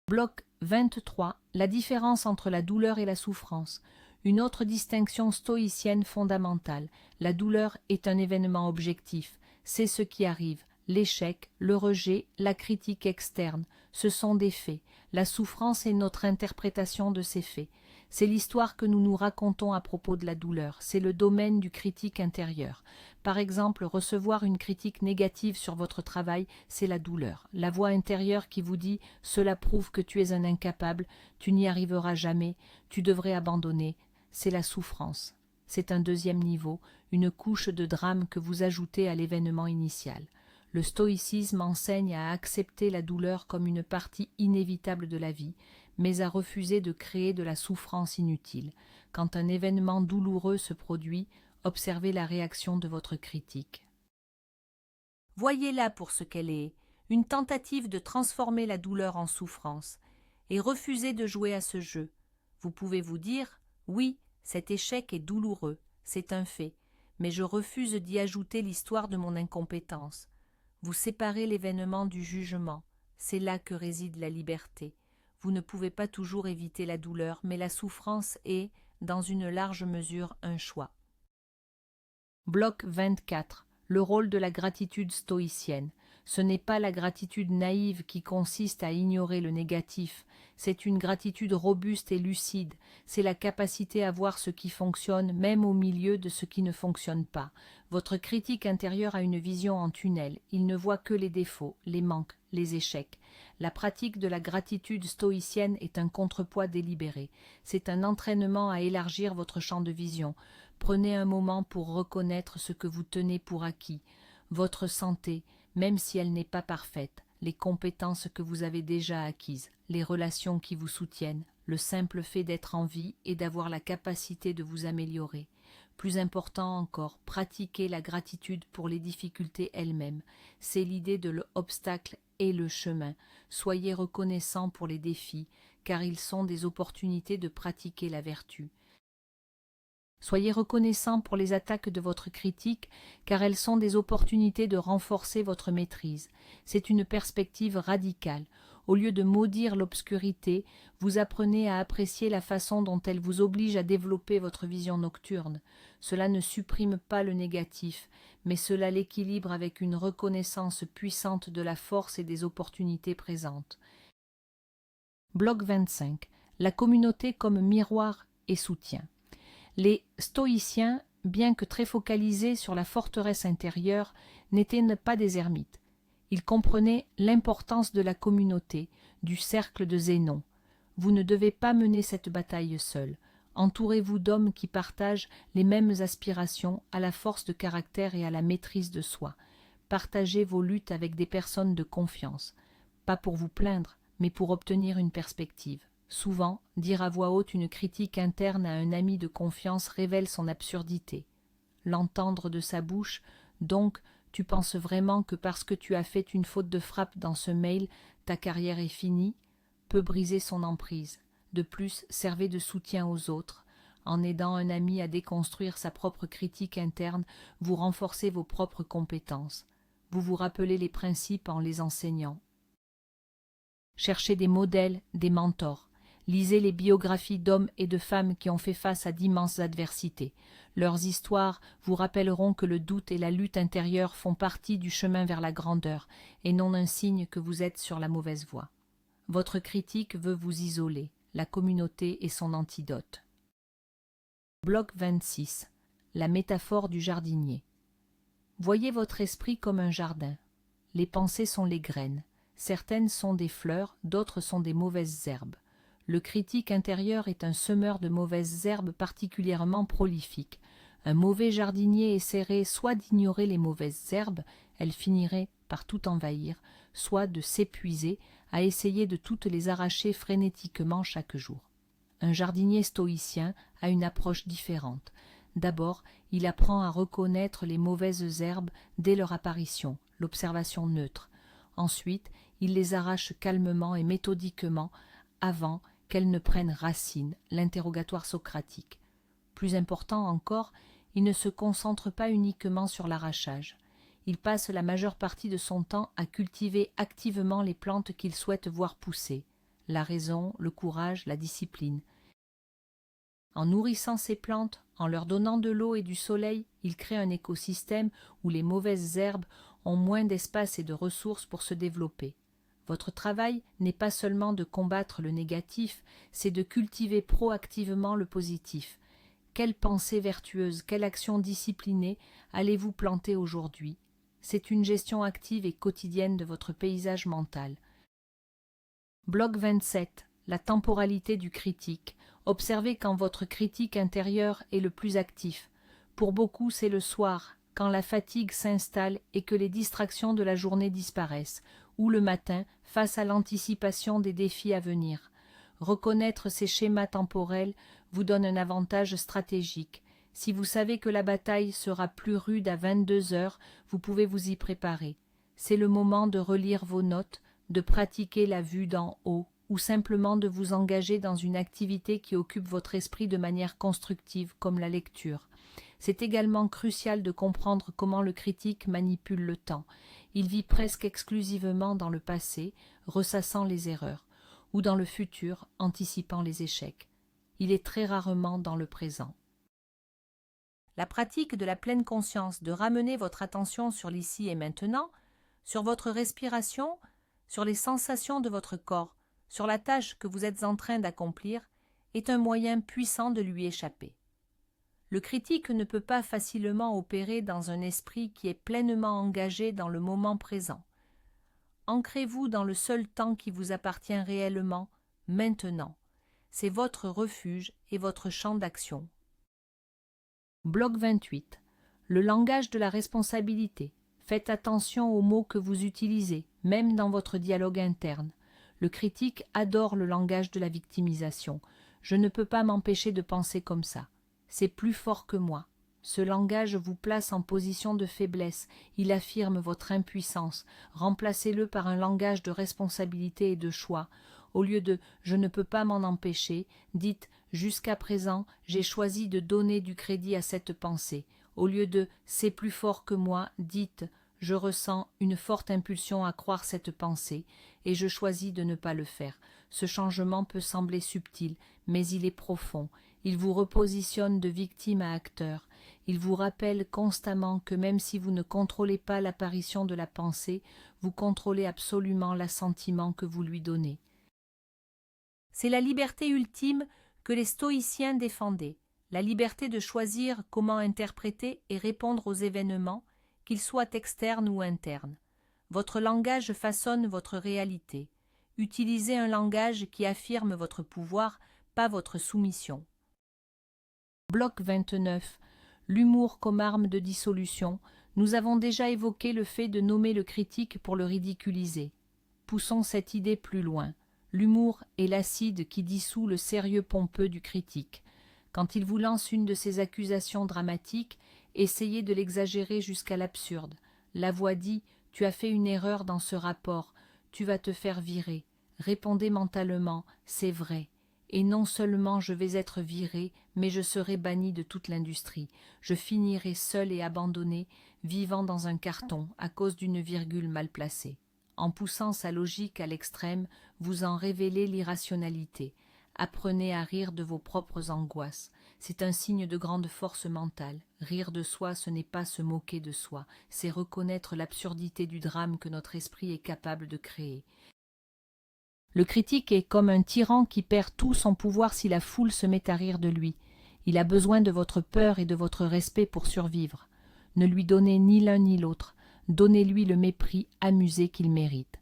Bloc 23. La différence entre la douleur et la souffrance. Une autre distinction stoïcienne fondamentale. La douleur est un événement objectif. C'est ce qui arrive. L'échec, le rejet, la critique externe. Ce sont des faits. La souffrance est notre interprétation de ces faits. C'est l'histoire que nous nous racontons à propos de la douleur. C'est le domaine du critique intérieur. Par exemple, recevoir une critique négative sur votre travail, c'est la douleur. La voix intérieure qui vous dit « Cela prouve que tu es un incapable, tu n'y arriveras jamais, tu devrais abandonner », c'est la souffrance. C'est un deuxième niveau, une couche de drame que vous ajoutez à l'événement initial. Le stoïcisme enseigne à accepter la douleur comme une partie inévitable de la vie, mais à refuser de créer de la souffrance inutile. Quand un événement douloureux se produit, observez la réaction de votre critique. Voyez-la pour ce qu'elle est, une tentative de transformer la douleur en souffrance, et refusez de jouer à ce jeu. Vous pouvez vous dire « Oui, cet échec est douloureux, c'est un fait, mais je refuse d'y ajouter l'histoire de mon incompétence. » Vous séparez l'événement du jugement, c'est là que réside la liberté. Vous ne pouvez pas toujours éviter la douleur, mais la souffrance est, dans une large mesure, un choix. Bloc 24. Le rôle de la gratitude stoïcienne. Ce n'est pas la gratitude naïve qui consiste à ignorer le négatif, c'est une gratitude robuste et lucide, c'est la capacité à voir ce qui fonctionne même au milieu de ce qui ne fonctionne pas. Votre critique intérieur a une vision en tunnel, il ne voit que les défauts, les manques, les échecs. La pratique de la gratitude stoïcienne est un contrepoids délibéré, c'est un entraînement à élargir votre champ de vision. Prenez un moment pour reconnaître ce que vous tenez pour acquis, votre santé, même si elle n'est pas parfaite, les compétences que vous avez déjà acquises, les relations qui vous soutiennent, le simple fait d'être en vie et d'avoir la capacité de vous améliorer. Plus important encore, pratiquez la gratitude pour les difficultés elles-mêmes. C'est l'idée de l'obstacle et le chemin. Soyez reconnaissants pour les défis, car ils sont des opportunités de pratiquer la vertu. Soyez reconnaissants pour les attaques de votre critique, car elles sont des opportunités de renforcer votre maîtrise. C'est une perspective radicale. Au lieu de maudire l'obscurité, vous apprenez à apprécier la façon dont elle vous oblige à développer votre vision nocturne. Cela ne supprime pas le négatif, mais cela l'équilibre avec une reconnaissance puissante de la force et des opportunités présentes. Bloc 25. La communauté comme miroir et soutien. Les stoïciens, bien que très focalisés sur la forteresse intérieure, n'étaient pas des ermites. Ils comprenaient l'importance de la communauté, du cercle de Zénon. Vous ne devez pas mener cette bataille seul. Entourez-vous d'hommes qui partagent les mêmes aspirations à la force de caractère et à la maîtrise de soi. Partagez vos luttes avec des personnes de confiance, pas pour vous plaindre, mais pour obtenir une perspective. Souvent, dire à voix haute une critique interne à un ami de confiance révèle son absurdité. L'entendre de sa bouche, donc, tu penses vraiment que parce que tu as fait une faute de frappe dans ce mail, ta carrière est finie, peut briser son emprise. De plus, servez de soutien aux autres. En aidant un ami à déconstruire sa propre critique interne, vous renforcez vos propres compétences. Vous vous rappelez les principes en les enseignant. Cherchez des modèles, des mentors. Lisez les biographies d'hommes et de femmes qui ont fait face à d'immenses adversités. Leurs histoires vous rappelleront que le doute et la lutte intérieure font partie du chemin vers la grandeur, et non un signe que vous êtes sur la mauvaise voie. Votre critique veut vous isoler. La communauté est son antidote. Bloc 26. La métaphore du jardinier. Voyez votre esprit comme un jardin. Les pensées sont les graines. Certaines sont des fleurs, d'autres sont des mauvaises herbes. Le critique intérieur est un semeur de mauvaises herbes particulièrement prolifique. Un mauvais jardinier essaierait soit d'ignorer les mauvaises herbes, elles finiraient par tout envahir, soit de s'épuiser à essayer de toutes les arracher frénétiquement chaque jour. Un jardinier stoïcien a une approche différente. D'abord, il apprend à reconnaître les mauvaises herbes dès leur apparition, l'observation neutre. Ensuite, il les arrache calmement et méthodiquement avant qu'elles ne prennent racine, l'interrogatoire socratique. Plus important encore, il ne se concentre pas uniquement sur l'arrachage. Il passe la majeure partie de son temps à cultiver activement les plantes qu'il souhaite voir pousser, la raison, le courage, la discipline. En nourrissant ces plantes, en leur donnant de l'eau et du soleil, il crée un écosystème où les mauvaises herbes ont moins d'espace et de ressources pour se développer. Votre travail n'est pas seulement de combattre le négatif, c'est de cultiver proactivement le positif. Quelle pensée vertueuse, quelle action disciplinée allez-vous planter aujourd'hui? C'est une gestion active et quotidienne de votre paysage mental. Bloc 27. La temporalité du critique. Observez quand votre critique intérieur est le plus actif. Pour beaucoup, c'est le soir, quand la fatigue s'installe et que les distractions de la journée disparaissent, ou le matin, face à l'anticipation des défis à venir. Reconnaître ces schémas temporels vous donne un avantage stratégique. Si vous savez que la bataille sera plus rude à 22 heures, vous pouvez vous y préparer. C'est le moment de relire vos notes, de pratiquer la vue d'en haut, ou simplement de vous engager dans une activité qui occupe votre esprit de manière constructive, comme la lecture. C'est également crucial de comprendre comment le critique manipule le temps. Il vit presque exclusivement dans le passé, ressassant les erreurs, ou dans le futur, anticipant les échecs. Il est très rarement dans le présent. La pratique de la pleine conscience, de ramener votre attention sur l'ici et maintenant, sur votre respiration, sur les sensations de votre corps, sur la tâche que vous êtes en train d'accomplir, est un moyen puissant de lui échapper. Le critique ne peut pas facilement opérer dans un esprit qui est pleinement engagé dans le moment présent. Ancrez-vous dans le seul temps qui vous appartient réellement, maintenant. C'est votre refuge et votre champ d'action. Bloc 28. Le langage de la responsabilité. Faites attention aux mots que vous utilisez, même dans votre dialogue interne. Le critique adore le langage de la victimisation. Je ne peux pas m'empêcher de penser comme ça. C'est plus fort que moi. Ce langage vous place en position de faiblesse, il affirme votre impuissance. Remplacez-le par un langage de responsabilité et de choix. Au lieu de « je ne peux pas m'en empêcher », dites « jusqu'à présent, j'ai choisi de donner du crédit à cette pensée ». Au lieu de « c'est plus fort que moi », dites « je ressens une forte impulsion à croire cette pensée et je choisis de ne pas le faire ». Ce changement peut sembler subtil, mais il est profond. Il vous repositionne de victime à acteur. Il vous rappelle constamment que même si vous ne contrôlez pas l'apparition de la pensée, vous contrôlez absolument l'assentiment que vous lui donnez. C'est la liberté ultime que les stoïciens défendaient, la liberté de choisir comment interpréter et répondre aux événements, qu'ils soient externes ou internes. Votre langage façonne votre réalité. Utilisez un langage qui affirme votre pouvoir, pas votre soumission. Bloc 29. L'humour comme arme de dissolution. Nous avons déjà évoqué le fait de nommer le critique pour le ridiculiser. Poussons cette idée plus loin. L'humour est l'acide qui dissout le sérieux pompeux du critique. Quand il vous lance une de ces accusations dramatiques, essayez de l'exagérer jusqu'à l'absurde. La voix dit « Tu as fait une erreur dans ce rapport, tu vas te faire virer ». Répondez mentalement « C'est vrai ». Et non seulement je vais être viré, mais je serai banni de toute l'industrie. Je finirai seul et abandonné, vivant dans un carton à cause d'une virgule mal placée. En poussant sa logique à l'extrême, vous en révélez l'irrationalité. Apprenez à rire de vos propres angoisses. C'est un signe de grande force mentale. Rire de soi, ce n'est pas se moquer de soi, c'est reconnaître l'absurdité du drame que notre esprit est capable de créer. Le critique est comme un tyran qui perd tout son pouvoir si la foule se met à rire de lui. Il a besoin de votre peur et de votre respect pour survivre. Ne lui donnez ni l'un ni l'autre. Donnez-lui le mépris amusé qu'il mérite.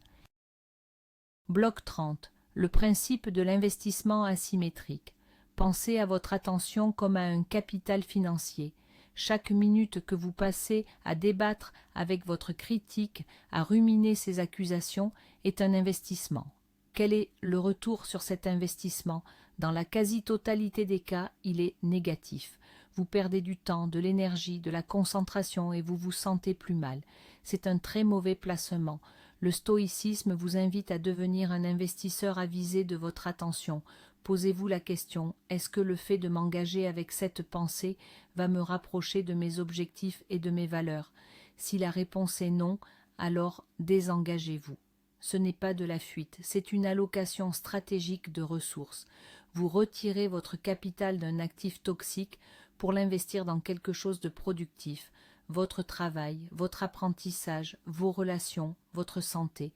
Bloc 30. Le principe de l'investissement asymétrique. Pensez à votre attention comme à un capital financier. Chaque minute que vous passez à débattre avec votre critique, à ruminer ses accusations, est un investissement. Quel est le retour sur cet investissement? Dans la quasi-totalité des cas, il est négatif. Vous perdez du temps, de l'énergie, de la concentration et vous vous sentez plus mal. C'est un très mauvais placement. Le stoïcisme vous invite à devenir un investisseur avisé de votre attention. Posez-vous la question, est-ce que le fait de m'engager avec cette pensée va me rapprocher de mes objectifs et de mes valeurs? Si la réponse est non, alors désengagez-vous. Ce n'est pas de la fuite, c'est une allocation stratégique de ressources. Vous retirez votre capital d'un actif toxique pour l'investir dans quelque chose de productif, votre travail, votre apprentissage, vos relations, votre santé.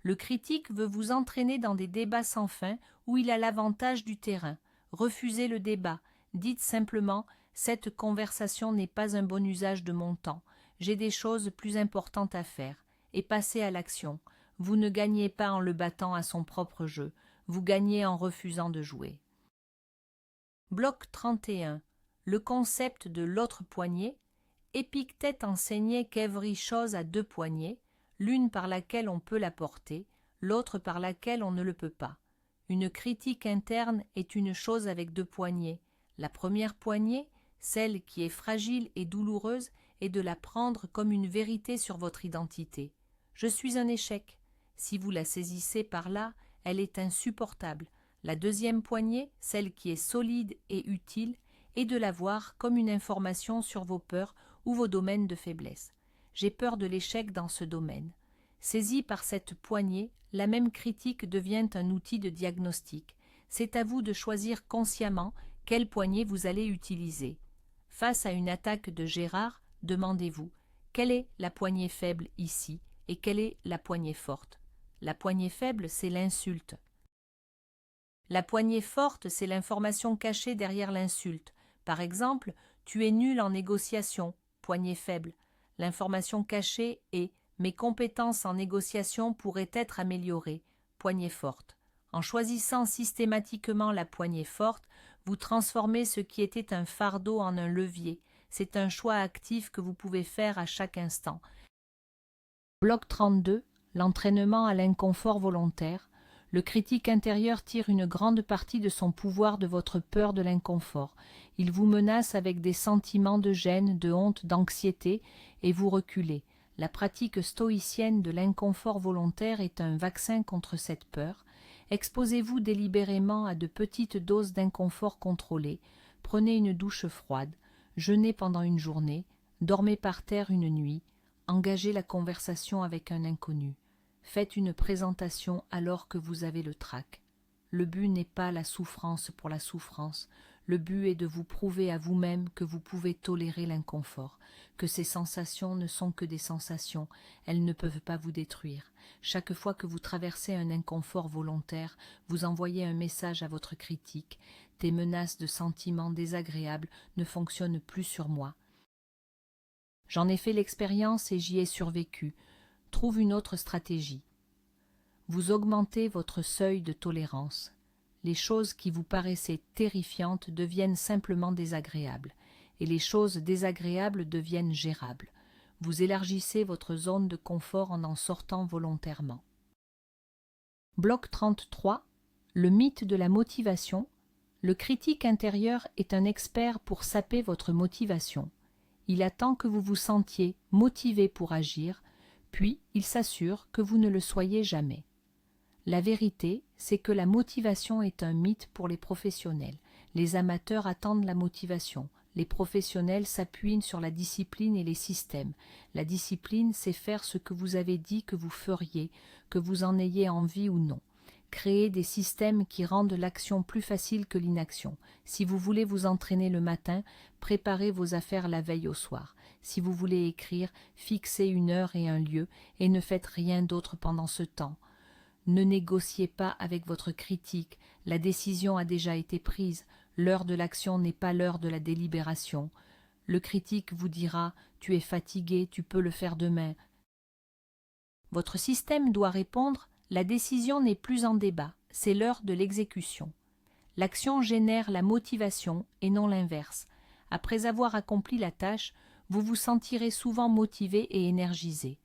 Le critique veut vous entraîner dans des débats sans fin où il a l'avantage du terrain. Refusez le débat. Dites simplement « Cette conversation n'est pas un bon usage de mon temps. J'ai des choses plus importantes à faire. » Et passez à l'action. Vous ne gagnez pas en le battant à son propre jeu. Vous gagnez en refusant de jouer. Bloc 31. Le concept de l'autre poignée. Épictète enseignait qu'Evry chose a deux poignées, l'une par laquelle on peut la porter, l'autre par laquelle on ne le peut pas. Une critique interne est une chose avec deux poignées. La première poignée, celle qui est fragile et douloureuse, est de la prendre comme une vérité sur votre identité. Je suis un échec. Si vous la saisissez par là, elle est insupportable. La deuxième poignée, celle qui est solide et utile, est de la voir comme une information sur vos peurs ou vos domaines de faiblesse. J'ai peur de l'échec dans ce domaine. Saisi par cette poignée, la même critique devient un outil de diagnostic. C'est à vous de choisir consciemment quelle poignée vous allez utiliser. Face à une attaque de Gérard, demandez-vous quelle est la poignée faible ici et quelle est la poignée forte. La poignée faible, c'est l'insulte. La poignée forte, c'est l'information cachée derrière l'insulte. Par exemple, tu es nul en négociation, poignée faible. L'information cachée est mes compétences en négociation pourraient être améliorées, poignée forte. En choisissant systématiquement la poignée forte, vous transformez ce qui était un fardeau en un levier. C'est un choix actif que vous pouvez faire à chaque instant. Bloc 32. L'entraînement à l'inconfort volontaire. Le critique intérieur tire une grande partie de son pouvoir de votre peur de l'inconfort. Il vous menace avec des sentiments de gêne, de honte, d'anxiété, et vous reculez. La pratique stoïcienne de l'inconfort volontaire est un vaccin contre cette peur. Exposez-vous délibérément à de petites doses d'inconfort contrôlé. Prenez une douche froide. Jeûnez pendant une journée. Dormez par terre une nuit. Engagez la conversation avec un inconnu. Faites une présentation alors que vous avez le trac. Le but n'est pas la souffrance pour la souffrance. Le but est de vous prouver à vous-même que vous pouvez tolérer l'inconfort, que ces sensations ne sont que des sensations, elles ne peuvent pas vous détruire. Chaque fois que vous traversez un inconfort volontaire, vous envoyez un message à votre critique. Tes menaces de sentiments désagréables ne fonctionnent plus sur moi. J'en ai fait l'expérience et j'y ai survécu. Trouve une autre stratégie. Vous augmentez votre seuil de tolérance. Les choses qui vous paraissaient terrifiantes deviennent simplement désagréables, et les choses désagréables deviennent gérables. Vous élargissez votre zone de confort en sortant volontairement. Bloc 33. Le mythe de la motivation. Le critique intérieur est un expert pour saper votre motivation. Il attend que vous vous sentiez motivé pour agir, puis il s'assure que vous ne le soyez jamais. La vérité, c'est que la motivation est un mythe pour les professionnels. Les amateurs attendent la motivation. Les professionnels s'appuient sur la discipline et les systèmes. La discipline, c'est faire ce que vous avez dit que vous feriez, que vous en ayez envie ou non. Créer des systèmes qui rendent l'action plus facile que l'inaction. Si vous voulez vous entraîner le matin, préparez vos affaires la veille au soir. Si vous voulez écrire, fixez une heure et un lieu et ne faites rien d'autre pendant ce temps. Ne négociez pas avec votre critique, la décision a déjà été prise, l'heure de l'action n'est pas l'heure de la délibération. Le critique vous dira « tu es fatigué, tu peux le faire demain ». Votre système doit répondre « la décision n'est plus en débat, c'est l'heure de l'exécution ». L'action génère la motivation et non l'inverse. Après avoir accompli la tâche, vous vous sentirez souvent motivé et énergisé.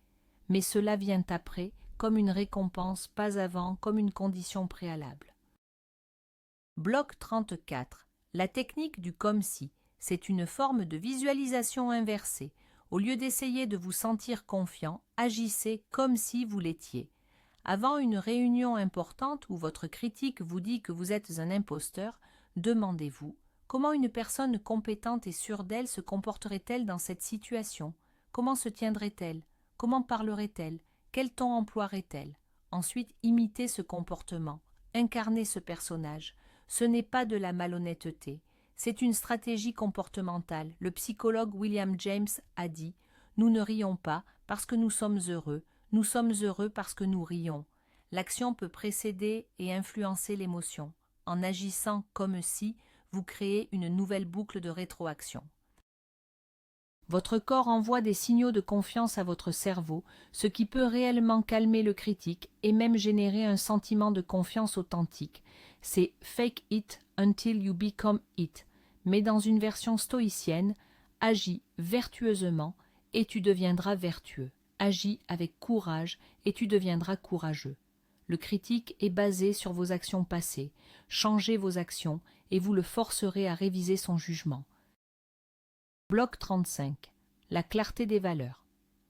Mais cela vient après, comme une récompense, pas avant, comme une condition préalable. Bloc 34. La technique du comme si. C'est une forme de visualisation inversée. Au lieu d'essayer de vous sentir confiant, agissez comme si vous l'étiez. Avant une réunion importante où votre critique vous dit que vous êtes un imposteur, demandez-vous comment une personne compétente et sûre d'elle se comporterait-elle dans cette situation? Comment se tiendrait-elle? Comment parlerait-elle? Quel ton emploierait-elle? Ensuite, imitez ce comportement, incarnez ce personnage. Ce n'est pas de la malhonnêteté, c'est une stratégie comportementale. Le psychologue William James a dit « Nous ne rions pas parce que nous sommes heureux parce que nous rions ». L'action peut précéder et influencer l'émotion. En agissant comme si, vous créez une nouvelle boucle de rétroaction. Votre corps envoie des signaux de confiance à votre cerveau, ce qui peut réellement calmer le critique et même générer un sentiment de confiance authentique. C'est « fake it until you become it », mais dans une version stoïcienne, agis vertueusement et tu deviendras vertueux. Agis avec courage et tu deviendras courageux. Le critique est basé sur vos actions passées. Changez vos actions et vous le forcerez à réviser son jugement. Bloc 35. La clarté des valeurs.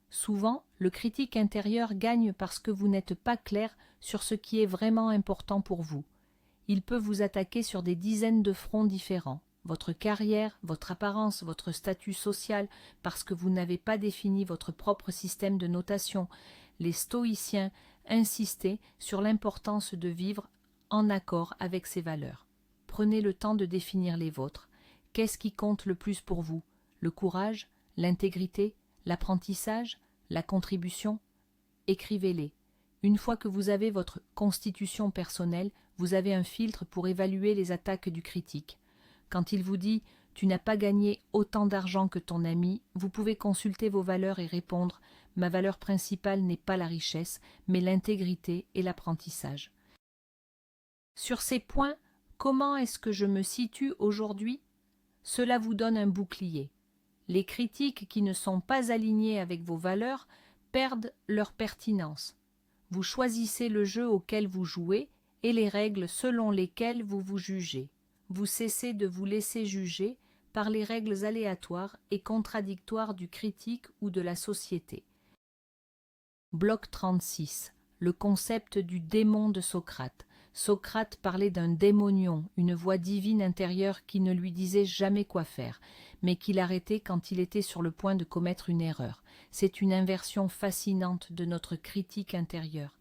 Souvent, le critique intérieur gagne parce que vous n'êtes pas clair sur ce qui est vraiment important pour vous. Il peut vous attaquer sur des dizaines de fronts différents. Votre carrière, votre apparence, votre statut social, parce que vous n'avez pas défini votre propre système de notation. Les stoïciens insistaient sur l'importance de vivre en accord avec ces valeurs. Prenez le temps de définir les vôtres. Qu'est-ce qui compte le plus pour vous? Le courage, l'intégrité, l'apprentissage, la contribution? Écrivez-les. Une fois que vous avez votre constitution personnelle, vous avez un filtre pour évaluer les attaques du critique. Quand il vous dit « tu n'as pas gagné autant d'argent que ton ami », vous pouvez consulter vos valeurs et répondre « ma valeur principale n'est pas la richesse, mais l'intégrité et l'apprentissage ». Sur ces points, comment est-ce que je me situe aujourd'hui? Cela vous donne un bouclier. Les critiques qui ne sont pas alignées avec vos valeurs perdent leur pertinence. Vous choisissez le jeu auquel vous jouez et les règles selon lesquelles vous vous jugez. Vous cessez de vous laisser juger par les règles aléatoires et contradictoires du critique ou de la société. Bloc 36. Le concept du démon de Socrate. Socrate parlait d'un démonion, une voix divine intérieure qui ne lui disait jamais quoi faire, mais qui l'arrêtait quand il était sur le point de commettre une erreur. C'est une inversion fascinante de notre critique intérieure.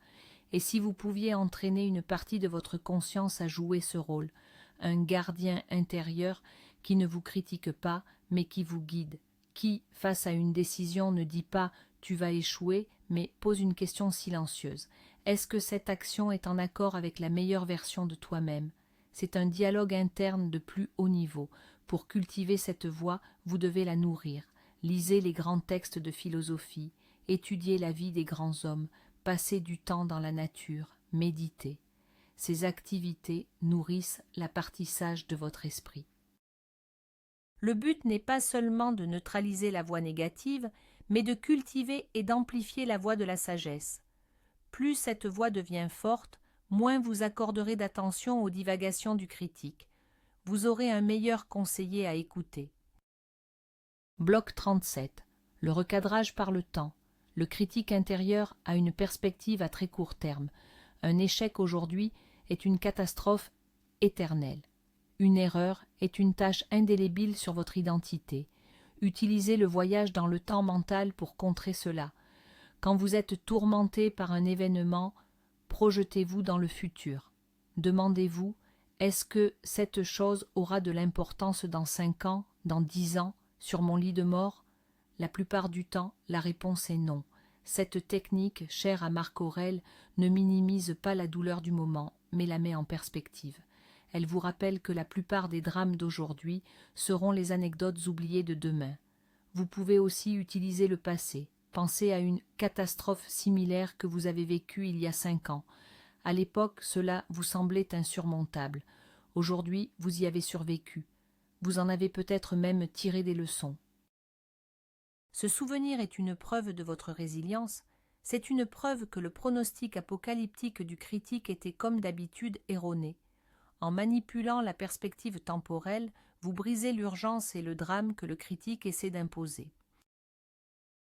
Et si vous pouviez entraîner une partie de votre conscience à jouer ce rôle, un gardien intérieur qui ne vous critique pas, mais qui vous guide, qui, face à une décision, ne dit pas « tu vas échouer », mais pose une question silencieuse. Est-ce que cette action est en accord avec la meilleure version de toi-même? C'est un dialogue interne de plus haut niveau. Pour cultiver cette voix, vous devez la nourrir. Lisez les grands textes de philosophie, étudiez la vie des grands hommes, passez du temps dans la nature, méditez. Ces activités nourrissent la partie sage de votre esprit. Le but n'est pas seulement de neutraliser la voix négative, mais de cultiver et d'amplifier la voix de la sagesse. Plus cette voix devient forte, moins vous accorderez d'attention aux divagations du critique. Vous aurez un meilleur conseiller à écouter. Bloc 37. Le recadrage par le temps. Le critique intérieur a une perspective à très court terme. Un échec aujourd'hui est une catastrophe éternelle. Une erreur est une tache indélébile sur votre identité. Utilisez le voyage dans le temps mental pour contrer cela. Quand vous êtes tourmenté par un événement, projetez-vous dans le futur. Demandez-vous, est-ce que cette chose aura de l'importance dans 5 ans, dans 10 ans, sur mon lit de mort? La plupart du temps, la réponse est non. Cette technique, chère à Marc Aurèle, ne minimise pas la douleur du moment, mais la met en perspective. Elle vous rappelle que la plupart des drames d'aujourd'hui seront les anecdotes oubliées de demain. Vous pouvez aussi utiliser le passé. Pensez à une catastrophe similaire que vous avez vécue il y a 5 ans. À l'époque, cela vous semblait insurmontable. Aujourd'hui, vous y avez survécu. Vous en avez peut-être même tiré des leçons. Ce souvenir est une preuve de votre résilience, c'est une preuve que le pronostic apocalyptique du critique était comme d'habitude erroné. En manipulant la perspective temporelle, vous brisez l'urgence et le drame que le critique essaie d'imposer.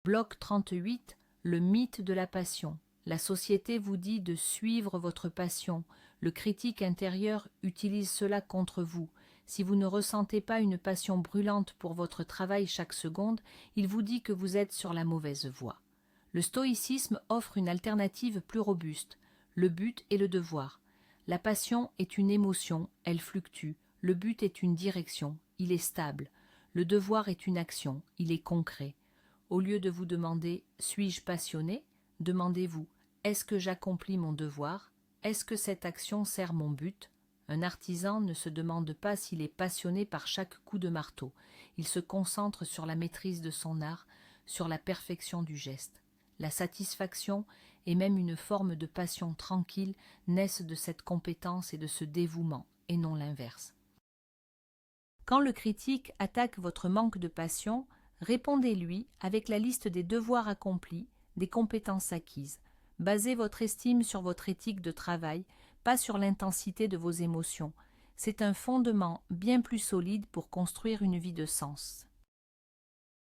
Bloc 38, le mythe de la passion. La société vous dit de suivre votre passion. Le critique intérieur utilise cela contre vous. Si vous ne ressentez pas une passion brûlante pour votre travail chaque seconde, il vous dit que vous êtes sur la mauvaise voie. Le stoïcisme offre une alternative plus robuste. Le but et le devoir. La passion est une émotion, elle fluctue. Le but est une direction, il est stable. Le devoir est une action, il est concret. Au lieu de vous demander « suis-je passionné ?», demandez-vous « est-ce que j'accomplis mon devoir ? Est-ce que cette action sert mon but ?» Un artisan ne se demande pas s'il est passionné par chaque coup de marteau. Il se concentre sur la maîtrise de son art, sur la perfection du geste. La satisfaction et même une forme de passion tranquille naissent de cette compétence et de ce dévouement, et non l'inverse. Quand le critique attaque votre manque de passion, répondez-lui avec la liste des devoirs accomplis, des compétences acquises. Basez votre estime sur votre éthique de travail, pas sur l'intensité de vos émotions. C'est un fondement bien plus solide pour construire une vie de sens.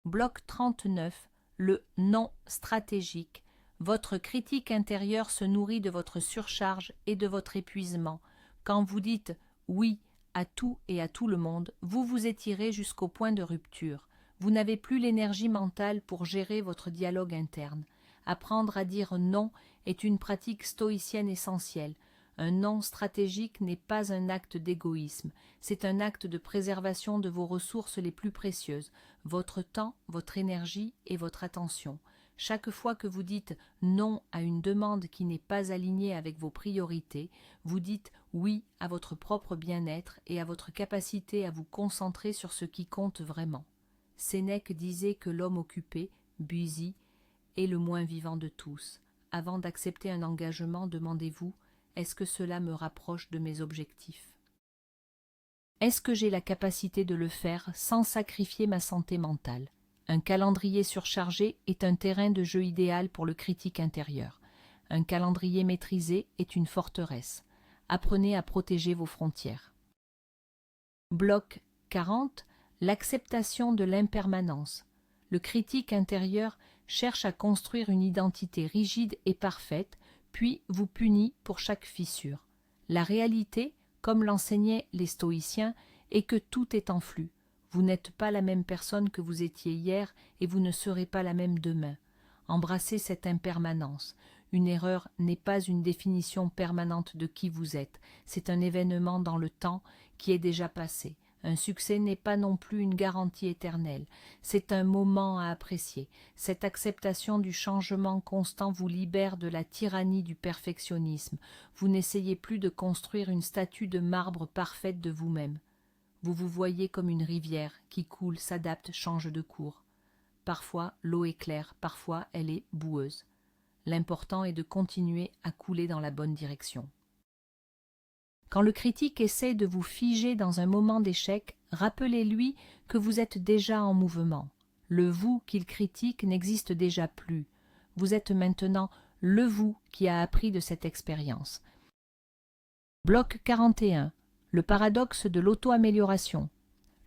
Bloc 39. Le non stratégique. Votre critique intérieure se nourrit de votre surcharge et de votre épuisement. Quand vous dites « oui » à tout et à tout le monde, vous vous étirez jusqu'au point de rupture. Vous n'avez plus l'énergie mentale pour gérer votre dialogue interne. Apprendre à dire non est une pratique stoïcienne essentielle. Un non stratégique n'est pas un acte d'égoïsme, c'est un acte de préservation de vos ressources les plus précieuses, votre temps, votre énergie et votre attention. Chaque fois que vous dites non à une demande qui n'est pas alignée avec vos priorités, vous dites oui à votre propre bien-être et à votre capacité à vous concentrer sur ce qui compte vraiment. Sénèque disait que l'homme occupé, busy, est le moins vivant de tous. Avant d'accepter un engagement, demandez-vous « Est-ce que cela me rapproche de mes objectifs ? Est-ce que j'ai la capacité de le faire sans sacrifier ma santé mentale ? Un calendrier surchargé est un terrain de jeu idéal pour le critique intérieur. Un calendrier maîtrisé est une forteresse. Apprenez à protéger vos frontières. Bloc 40. L'acceptation de l'impermanence. Le critique intérieur cherche à construire une identité rigide et parfaite, puis vous punit pour chaque fissure. La réalité, comme l'enseignaient les stoïciens, est que tout est en flux. Vous n'êtes pas la même personne que vous étiez hier et vous ne serez pas la même demain. Embrassez cette impermanence. Une erreur n'est pas une définition permanente de qui vous êtes, c'est un événement dans le temps qui est déjà passé. Un succès n'est pas non plus une garantie éternelle, c'est un moment à apprécier. Cette acceptation du changement constant vous libère de la tyrannie du perfectionnisme. Vous n'essayez plus de construire une statue de marbre parfaite de vous-même. Vous vous voyez comme une rivière qui coule, s'adapte, change de cours. Parfois l'eau est claire, parfois elle est boueuse. L'important est de continuer à couler dans la bonne direction. Quand le critique essaie de vous figer dans un moment d'échec, rappelez-lui que vous êtes déjà en mouvement. Le vous qu'il critique n'existe déjà plus. Vous êtes maintenant le vous qui a appris de cette expérience. Bloc 41. Le paradoxe de l'auto-amélioration.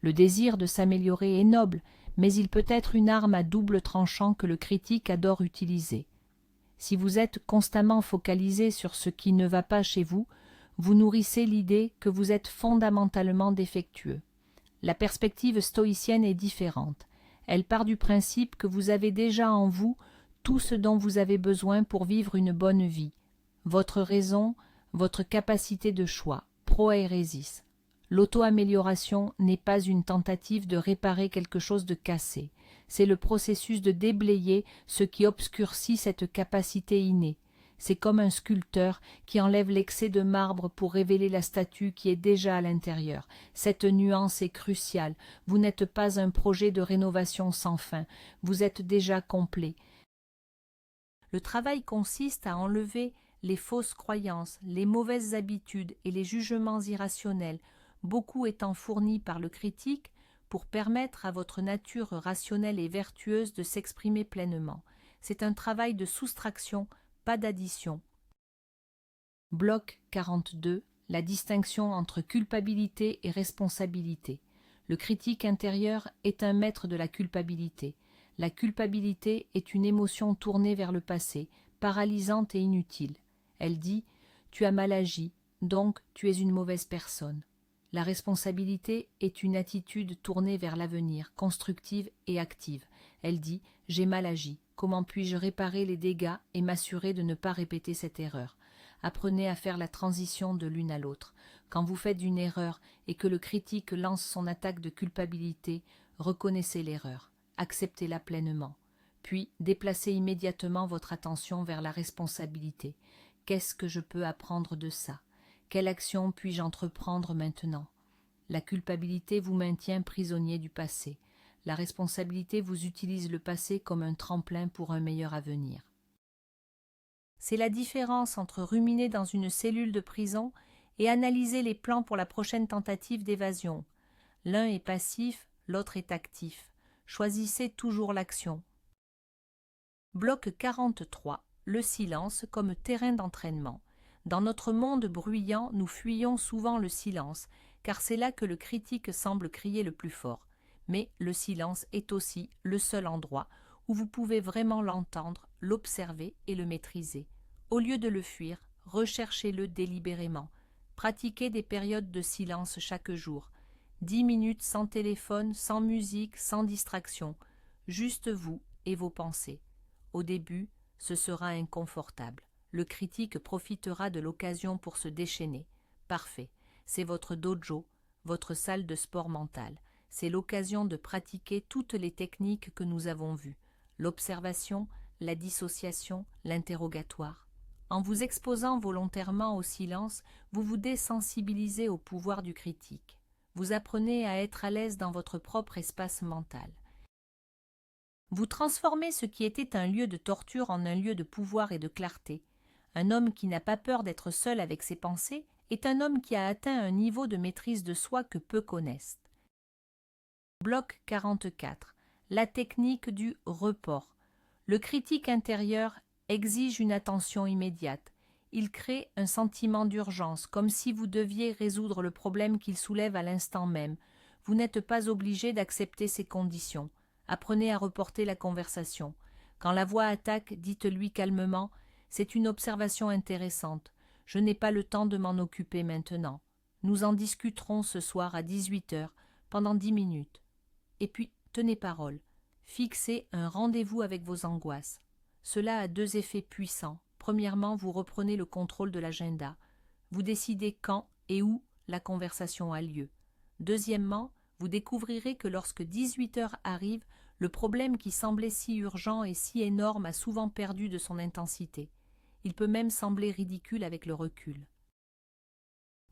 Le désir de s'améliorer est noble, mais il peut être une arme à double tranchant que le critique adore utiliser. Si vous êtes constamment focalisé sur ce qui ne va pas chez vous, vous nourrissez l'idée que vous êtes fondamentalement défectueux. La perspective stoïcienne est différente. Elle part du principe que vous avez déjà en vous tout ce dont vous avez besoin pour vivre une bonne vie. Votre raison, votre capacité de choix, proairesis. L'auto-amélioration n'est pas une tentative de réparer quelque chose de cassé. C'est le processus de déblayer ce qui obscurcit cette capacité innée. C'est comme un sculpteur qui enlève l'excès de marbre pour révéler la statue qui est déjà à l'intérieur. Cette nuance est cruciale. Vous n'êtes pas un projet de rénovation sans fin. Vous êtes déjà complet. Le travail consiste à enlever les fausses croyances, les mauvaises habitudes et les jugements irrationnels beaucoup étant fourni par le critique pour permettre à votre nature rationnelle et vertueuse de s'exprimer pleinement. C'est un travail de soustraction, pas d'addition. Bloc 42. La distinction entre culpabilité et responsabilité. Le critique intérieur est un maître de la culpabilité. La culpabilité est une émotion tournée vers le passé, paralysante et inutile. Elle dit « Tu as mal agi, donc tu es une mauvaise personne ». La responsabilité est une attitude tournée vers l'avenir, constructive et active. Elle dit « J'ai mal agi, comment puis-je réparer les dégâts et m'assurer de ne pas répéter cette erreur ?» Apprenez à faire la transition de l'une à l'autre. Quand vous faites une erreur et que le critique lance son attaque de culpabilité, reconnaissez l'erreur, acceptez-la pleinement. Puis déplacez immédiatement votre attention vers la responsabilité. Qu'est-ce que je peux apprendre de ça? Quelle action puis-je entreprendre maintenant? La culpabilité vous maintient prisonnier du passé. La responsabilité vous utilise le passé comme un tremplin pour un meilleur avenir. C'est la différence entre ruminer dans une cellule de prison et analyser les plans pour la prochaine tentative d'évasion. L'un est passif, l'autre est actif. Choisissez toujours l'action. Bloc 43. Le silence comme terrain d'entraînement. Dans notre monde bruyant, nous fuyons souvent le silence, car c'est là que le critique semble crier le plus fort. Mais le silence est aussi le seul endroit où vous pouvez vraiment l'entendre, l'observer et le maîtriser. Au lieu de le fuir, recherchez-le délibérément. Pratiquez des périodes de silence chaque jour. 10 minutes sans téléphone, sans musique, sans distraction. Juste vous et vos pensées. Au début, ce sera inconfortable. Le critique profitera de l'occasion pour se déchaîner. Parfait. C'est votre dojo, votre salle de sport mental. C'est l'occasion de pratiquer toutes les techniques que nous avons vues. L'observation, la dissociation, l'interrogatoire. En vous exposant volontairement au silence, vous vous désensibilisez au pouvoir du critique. Vous apprenez à être à l'aise dans votre propre espace mental. Vous transformez ce qui était un lieu de torture en un lieu de pouvoir et de clarté. Un homme qui n'a pas peur d'être seul avec ses pensées est un homme qui a atteint un niveau de maîtrise de soi que peu connaissent. Bloc 44. La technique du report. Le critique intérieur exige une attention immédiate. Il crée un sentiment d'urgence, comme si vous deviez résoudre le problème qu'il soulève à l'instant même. Vous n'êtes pas obligé d'accepter ces conditions. Apprenez à reporter la conversation. Quand la voix attaque, dites-lui calmement « C'est une observation intéressante. Je n'ai pas le temps de m'en occuper maintenant. Nous en discuterons ce soir à 18h, pendant 10 minutes. » Et puis, tenez parole. Fixez un rendez-vous avec vos angoisses. Cela a deux effets puissants. Premièrement, vous reprenez le contrôle de l'agenda. Vous décidez quand et où la conversation a lieu. Deuxièmement, vous découvrirez que lorsque 18h arrive, le problème qui semblait si urgent et si énorme a souvent perdu de son intensité. Il peut même sembler ridicule avec le recul.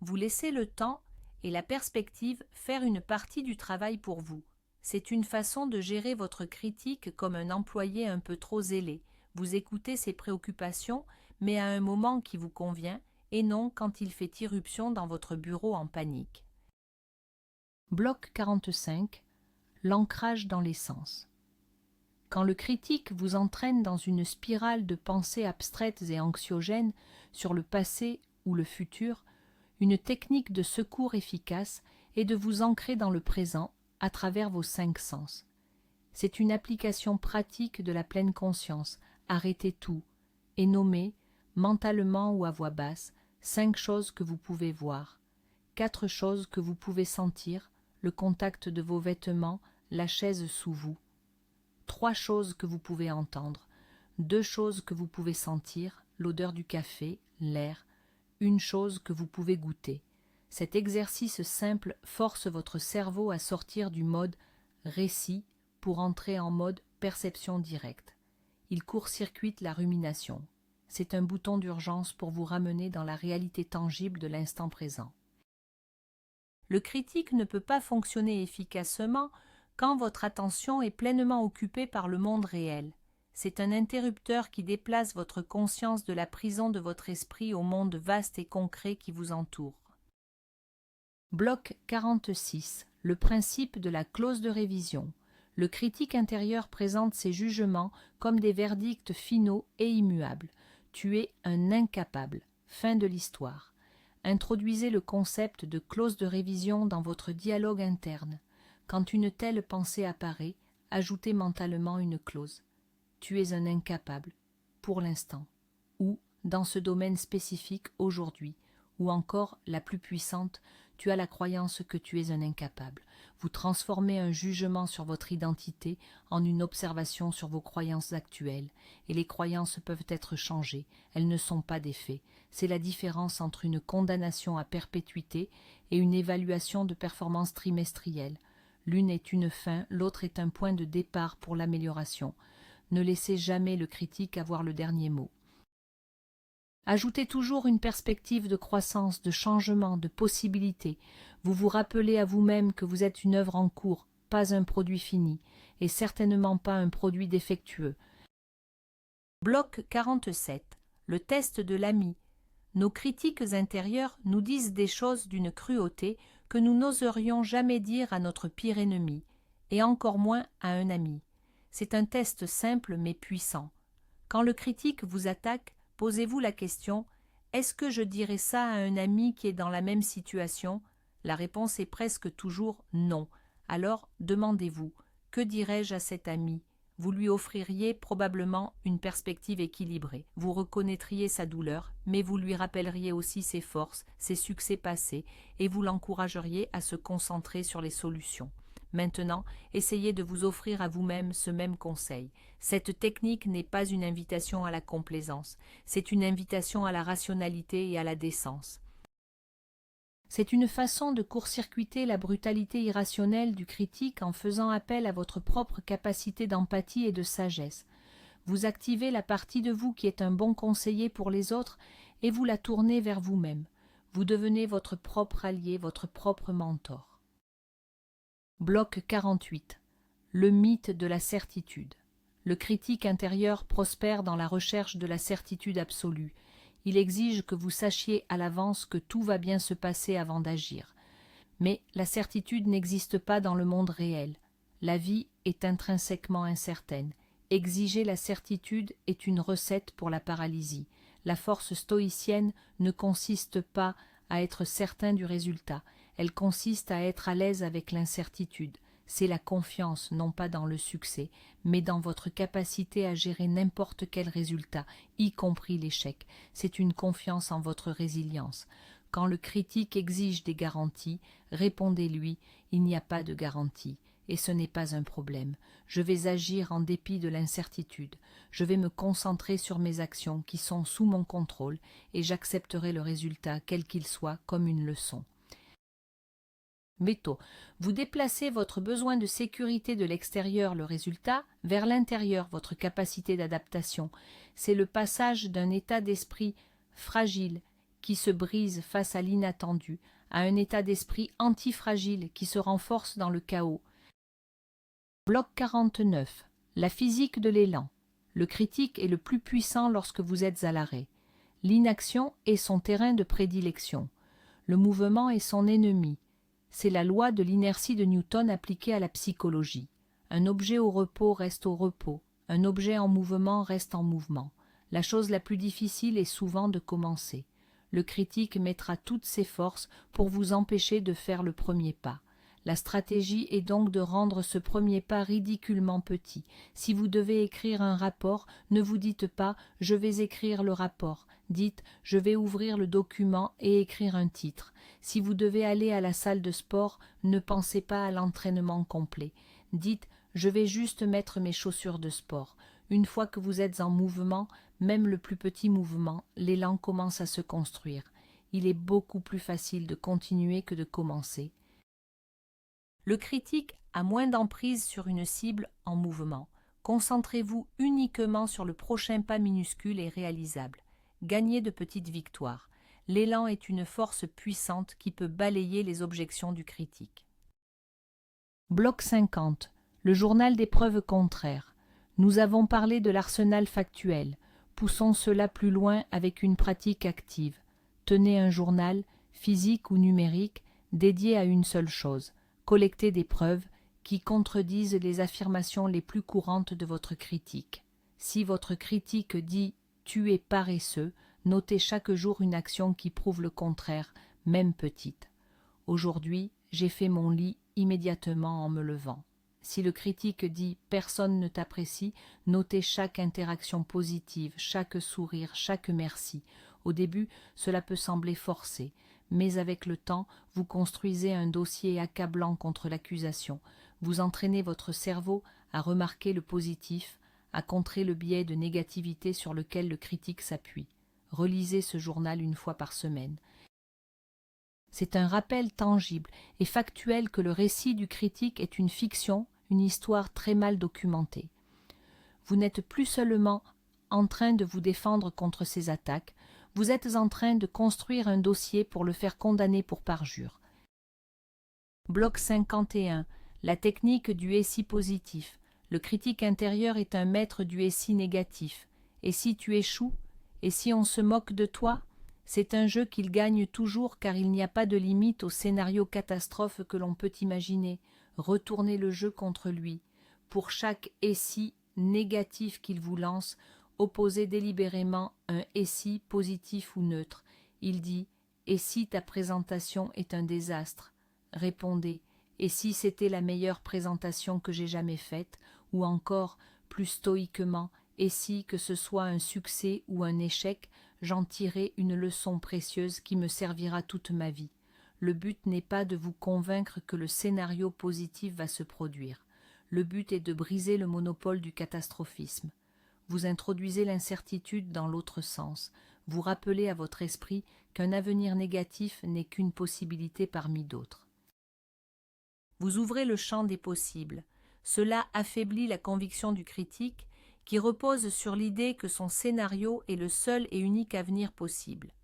Vous laissez le temps et la perspective faire une partie du travail pour vous. C'est une façon de gérer votre critique comme un employé un peu trop zélé. Vous écoutez ses préoccupations, mais à un moment qui vous convient, et non quand il fait irruption dans votre bureau en panique. Bloc 45. L'ancrage dans les sens. Quand le critique vous entraîne dans une spirale de pensées abstraites et anxiogènes sur le passé ou le futur, une technique de secours efficace est de vous ancrer dans le présent à travers vos 5 sens. C'est une application pratique de la pleine conscience. Arrêtez tout et nommez, mentalement ou à voix basse, 5 choses que vous pouvez voir, 4 choses que vous pouvez sentir, le contact de vos vêtements, la chaise sous vous, 3 choses que vous pouvez entendre, 2 choses que vous pouvez sentir, l'odeur du café, l'air, 1 chose que vous pouvez goûter. Cet exercice simple force votre cerveau à sortir du mode récit pour entrer en mode perception directe. Il court-circuite la rumination. C'est un bouton d'urgence pour vous ramener dans la réalité tangible de l'instant présent. Le critique ne peut pas fonctionner efficacement quand votre attention est pleinement occupée par le monde réel. C'est un interrupteur qui déplace votre conscience de la prison de votre esprit au monde vaste et concret qui vous entoure. Bloc 46. Le principe de la clause de révision. Le critique intérieur présente ses jugements comme des verdicts finaux et immuables. Tu es un incapable. Fin de l'histoire. Introduisez le concept de clause de révision dans votre dialogue interne. Quand une telle pensée apparaît, ajoutez mentalement une clause. Tu es un incapable, pour l'instant, ou dans ce domaine spécifique aujourd'hui, ou encore la plus puissante, tu as la croyance que tu es un incapable. Vous transformez un jugement sur votre identité en une observation sur vos croyances actuelles, et les croyances peuvent être changées, elles ne sont pas des faits. C'est la différence entre une condamnation à perpétuité et une évaluation de performance trimestrielle. L'une est une fin, l'autre est un point de départ pour l'amélioration. Ne laissez jamais le critique avoir le dernier mot. Ajoutez toujours une perspective de croissance, de changement, de possibilité. Vous vous rappelez à vous-même que vous êtes une œuvre en cours, pas un produit fini, et certainement pas un produit défectueux. Bloc 47. Le test de l'ami. Nos critiques intérieures nous disent des choses d'une cruauté que nous n'oserions jamais dire à notre pire ennemi, et encore moins à un ami. C'est un test simple mais puissant. Quand le critique vous attaque, posez-vous la question « Est-ce que je dirais ça à un ami qui est dans la même situation ?» La réponse est presque toujours « non ». Alors, demandez-vous « Que dirais-je à cet ami ?» Vous lui offririez probablement une perspective équilibrée. Vous reconnaîtriez sa douleur, mais vous lui rappelleriez aussi ses forces, ses succès passés, et vous l'encourageriez à se concentrer sur les solutions. Maintenant, essayez de vous offrir à vous-même ce même conseil. Cette technique n'est pas une invitation à la complaisance, c'est une invitation à la rationalité et à la décence. C'est une façon de court-circuiter la brutalité irrationnelle du critique en faisant appel à votre propre capacité d'empathie et de sagesse. Vous activez la partie de vous qui est un bon conseiller pour les autres et vous la tournez vers vous-même. Vous devenez votre propre allié, votre propre mentor. Bloc 48. Le mythe de la certitude. Le critique intérieur prospère dans la recherche de la certitude absolue. Il exige que vous sachiez à l'avance que tout va bien se passer avant d'agir. Mais la certitude n'existe pas dans le monde réel. La vie est intrinsèquement incertaine. Exiger la certitude est une recette pour la paralysie. La force stoïcienne ne consiste pas à être certain du résultat. Elle consiste à être à l'aise avec l'incertitude. C'est la confiance, non pas dans le succès, mais dans votre capacité à gérer n'importe quel résultat, y compris l'échec. C'est une confiance en votre résilience. Quand le critique exige des garanties, répondez-lui « Il n'y a pas de garantie, et ce n'est pas un problème. Je vais agir en dépit de l'incertitude. Je vais me concentrer sur mes actions qui sont sous mon contrôle, et j'accepterai le résultat, quel qu'il soit, comme une leçon. » Métaux. Vous déplacez votre besoin de sécurité de l'extérieur, le résultat, vers l'intérieur, votre capacité d'adaptation. C'est le passage d'un état d'esprit fragile qui se brise face à l'inattendu à un état d'esprit antifragile qui se renforce dans le chaos. Bloc 49. La physique de l'élan. Le critique est le plus puissant lorsque vous êtes à l'arrêt. L'inaction est son terrain de prédilection. Le mouvement est son ennemi. C'est la loi de l'inertie de Newton appliquée à la psychologie. Un objet au repos reste au repos, un objet en mouvement reste en mouvement. La chose la plus difficile est souvent de commencer. Le critique mettra toutes ses forces pour vous empêcher de faire le premier pas. La stratégie est donc de rendre ce premier pas ridiculement petit. Si vous devez écrire un rapport, ne vous dites pas « je vais écrire le rapport ». Dites « je vais ouvrir le document et écrire un titre ». Si vous devez aller à la salle de sport, ne pensez pas à l'entraînement complet. Dites « je vais juste mettre mes chaussures de sport ». Une fois que vous êtes en mouvement, même le plus petit mouvement, l'élan commence à se construire. Il est beaucoup plus facile de continuer que de commencer. Le critique a moins d'emprise sur une cible en mouvement. Concentrez-vous uniquement sur le prochain pas minuscule et réalisable. Gagnez de petites victoires. L'élan est une force puissante qui peut balayer les objections du critique. Bloc 50. Le journal des preuves contraires. Nous avons parlé de l'arsenal factuel. Poussons cela plus loin avec une pratique active. Tenez un journal, physique ou numérique, dédié à une seule chose, collecter des preuves qui contredisent les affirmations les plus courantes de votre critique. Si votre critique dit « tu es paresseux », notez chaque jour une action qui prouve le contraire, même petite. Aujourd'hui, j'ai fait mon lit immédiatement en me levant. Si le critique dit « personne ne t'apprécie », notez chaque interaction positive, chaque sourire, chaque merci. Au début, cela peut sembler forcé, mais avec le temps, vous construisez un dossier accablant contre l'accusation. Vous entraînez votre cerveau à remarquer le positif, à contrer le biais de négativité sur lequel le critique s'appuie. Relisez ce journal une fois par semaine. C'est un rappel tangible et factuel que le récit du critique est une fiction, une histoire très mal documentée. Vous n'êtes plus seulement en train de vous défendre contre ces attaques, vous êtes en train de construire un dossier pour le faire condamner pour parjure. Bloc 51. La technique du SI positif. Le critique intérieur est un maître du SI négatif. Et si tu échoues? Et si on se moque de toi? C'est un jeu qu'il gagne toujours car il n'y a pas de limite au scénario catastrophe que l'on peut imaginer. Retournez le jeu contre lui. Pour chaque SI négatif qu'il vous lance, opposez délibérément un SI positif ou neutre. Il dit « Et si ta présentation est un désastre ?» Répondez « Et si c'était la meilleure présentation que j'ai jamais faite ?» ou encore, plus stoïquement, « Et si, que ce soit un succès ou un échec, j'en tirerai une leçon précieuse qui me servira toute ma vie. » Le but n'est pas de vous convaincre que le scénario positif va se produire. Le but est de briser le monopole du catastrophisme. Vous introduisez l'incertitude dans l'autre sens. Vous rappelez à votre esprit qu'un avenir négatif n'est qu'une possibilité parmi d'autres. Vous ouvrez le champ des possibles. Cela affaiblit la conviction du critique qui repose sur l'idée que son scénario est le seul et unique avenir possible.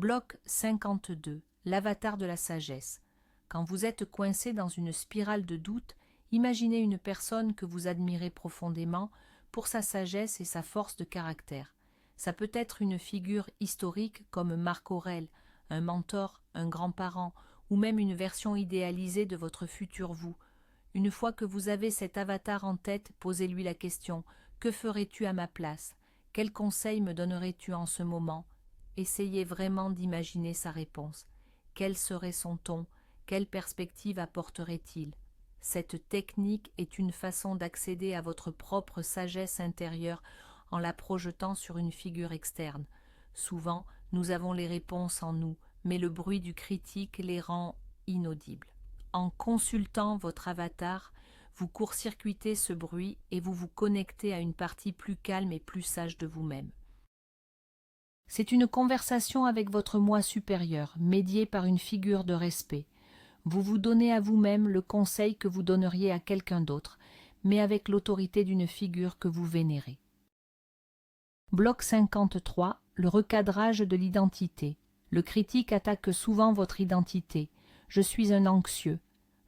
Bloc 52. L'avatar de la sagesse. Quand vous êtes coincé dans une spirale de doute, imaginez une personne que vous admirez profondément pour sa sagesse et sa force de caractère. Ça peut être une figure historique comme Marc Aurèle, un mentor, un grand-parent, ou même une version idéalisée de votre futur vous. Une fois que vous avez cet avatar en tête, posez-lui la question « Que ferais-tu à ma place? Quel conseil me donnerais-tu en ce moment ?» Essayez vraiment d'imaginer sa réponse. Quel serait son ton? Quelle perspective apporterait-il? Cette technique est une façon d'accéder à votre propre sagesse intérieure en la projetant sur une figure externe. Souvent, nous avons les réponses en nous, mais le bruit du critique les rend inaudibles. En consultant votre avatar, vous court-circuitez ce bruit et vous vous connectez à une partie plus calme et plus sage de vous-même. C'est une conversation avec votre moi supérieur, médiée par une figure de respect. Vous vous donnez à vous-même le conseil que vous donneriez à quelqu'un d'autre, mais avec l'autorité d'une figure que vous vénérez. Bloc 53. Le recadrage de l'identité. Le critique attaque souvent votre identité. Je suis un anxieux.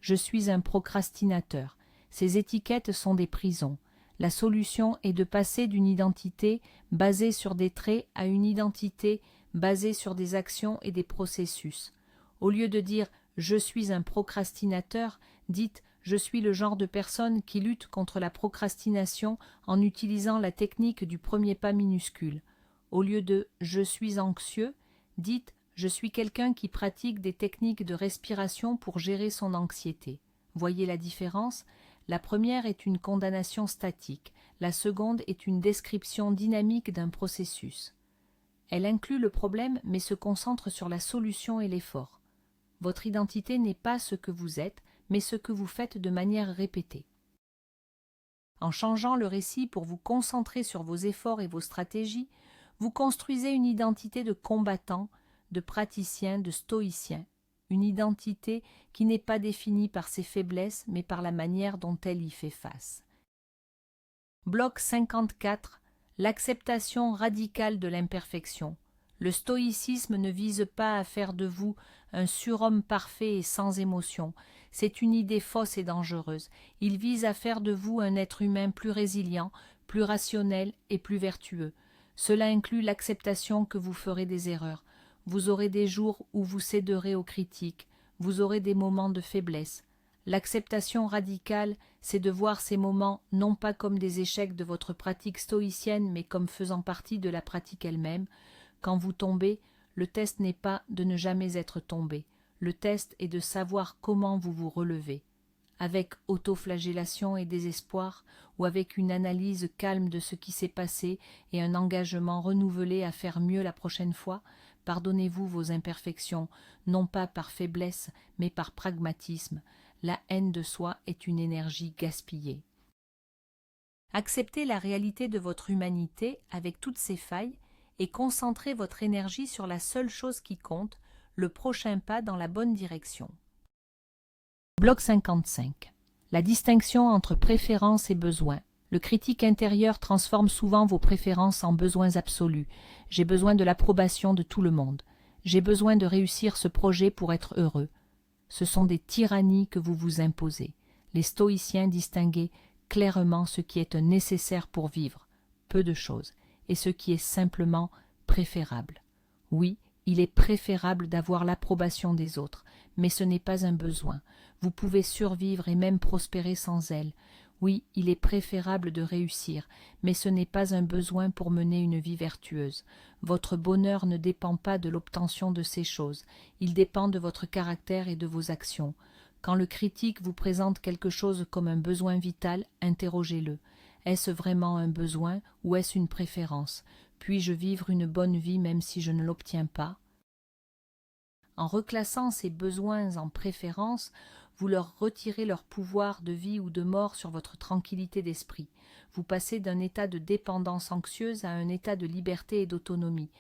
Je suis un procrastinateur. Ces étiquettes sont des prisons. La solution est de passer d'une identité basée sur des traits à une identité basée sur des actions et des processus. Au lieu de dire « je suis un procrastinateur », dites « je suis le genre de personne qui lutte contre la procrastination en utilisant la technique du premier pas minuscule ». Au lieu de « je suis anxieux », dites « je suis quelqu'un qui pratique des techniques de respiration pour gérer son anxiété ». Voyez la différence? La première est une condamnation statique, la seconde est une description dynamique d'un processus. Elle inclut le problème mais se concentre sur la solution et l'effort. Votre identité n'est pas ce que vous êtes, mais ce que vous faites de manière répétée. En changeant le récit pour vous concentrer sur vos efforts et vos stratégies, vous construisez une identité de combattant, de praticien, de stoïcien. Une identité qui n'est pas définie par ses faiblesses, mais par la manière dont elle y fait face. Bloc 54. L'acceptation radicale de l'imperfection. Le stoïcisme ne vise pas à faire de vous un surhomme parfait et sans émotion. C'est une idée fausse et dangereuse. Il vise à faire de vous un être humain plus résilient, plus rationnel et plus vertueux. Cela inclut l'acceptation que vous ferez des erreurs. Vous aurez des jours où vous céderez aux critiques, vous aurez des moments de faiblesse. L'acceptation radicale, c'est de voir ces moments non pas comme des échecs de votre pratique stoïcienne, mais comme faisant partie de la pratique elle-même. Quand vous tombez, le test n'est pas de ne jamais être tombé. Le test est de savoir comment vous vous relevez. Avec autoflagellation et désespoir, ou avec une analyse calme de ce qui s'est passé et un engagement renouvelé à faire mieux la prochaine fois, pardonnez-vous vos imperfections, non pas par faiblesse, mais par pragmatisme. La haine de soi est une énergie gaspillée. Acceptez la réalité de votre humanité avec toutes ses failles et concentrez votre énergie sur la seule chose qui compte, le prochain pas dans la bonne direction. Bloc 55. La distinction entre préférence et besoin. Le critique intérieur transforme souvent vos préférences en besoins absolus. J'ai besoin de l'approbation de tout le monde. J'ai besoin de réussir ce projet pour être heureux. Ce sont des tyrannies que vous vous imposez. Les stoïciens distinguaient clairement ce qui est un nécessaire pour vivre, peu de choses, et ce qui est simplement préférable. Oui, il est préférable d'avoir l'approbation des autres, mais ce n'est pas un besoin. Vous pouvez survivre et même prospérer sans elle. Oui, il est préférable de réussir, mais ce n'est pas un besoin pour mener une vie vertueuse. Votre bonheur ne dépend pas de l'obtention de ces choses, il dépend de votre caractère et de vos actions. Quand le critique vous présente quelque chose comme un besoin vital, interrogez-le. Est-ce vraiment un besoin ou est-ce une préférence? Puis-je vivre une bonne vie même si je ne l'obtiens pas? En reclassant ces besoins en préférence, vous leur retirez leur pouvoir de vie ou de mort sur votre tranquillité d'esprit. Vous passez d'un état de dépendance anxieuse à un état de liberté et d'autonomie.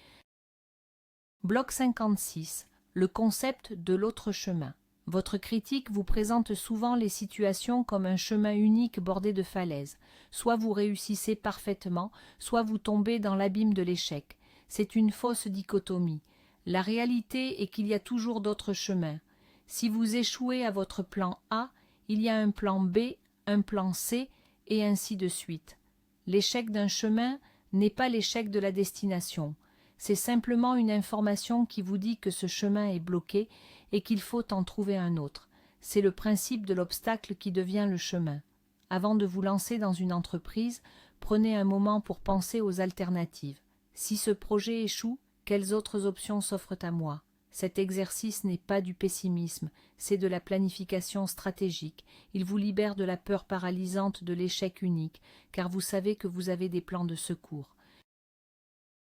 Bloc 56. Le concept de l'autre chemin. Votre critique vous présente souvent les situations comme un chemin unique bordé de falaises. Soit vous réussissez parfaitement, soit vous tombez dans l'abîme de l'échec. C'est une fausse dichotomie. La réalité est qu'il y a toujours d'autres chemins. Si vous échouez à votre plan A, il y a un plan B, un plan C, et ainsi de suite. L'échec d'un chemin n'est pas l'échec de la destination. C'est simplement une information qui vous dit que ce chemin est bloqué et qu'il faut en trouver un autre. C'est le principe de l'obstacle qui devient le chemin. Avant de vous lancer dans une entreprise, prenez un moment pour penser aux alternatives. Si ce projet échoue, quelles autres options s'offrent à moi? Cet exercice n'est pas du pessimisme, c'est de la planification stratégique. Il vous libère de la peur paralysante de l'échec unique, car vous savez que vous avez des plans de secours.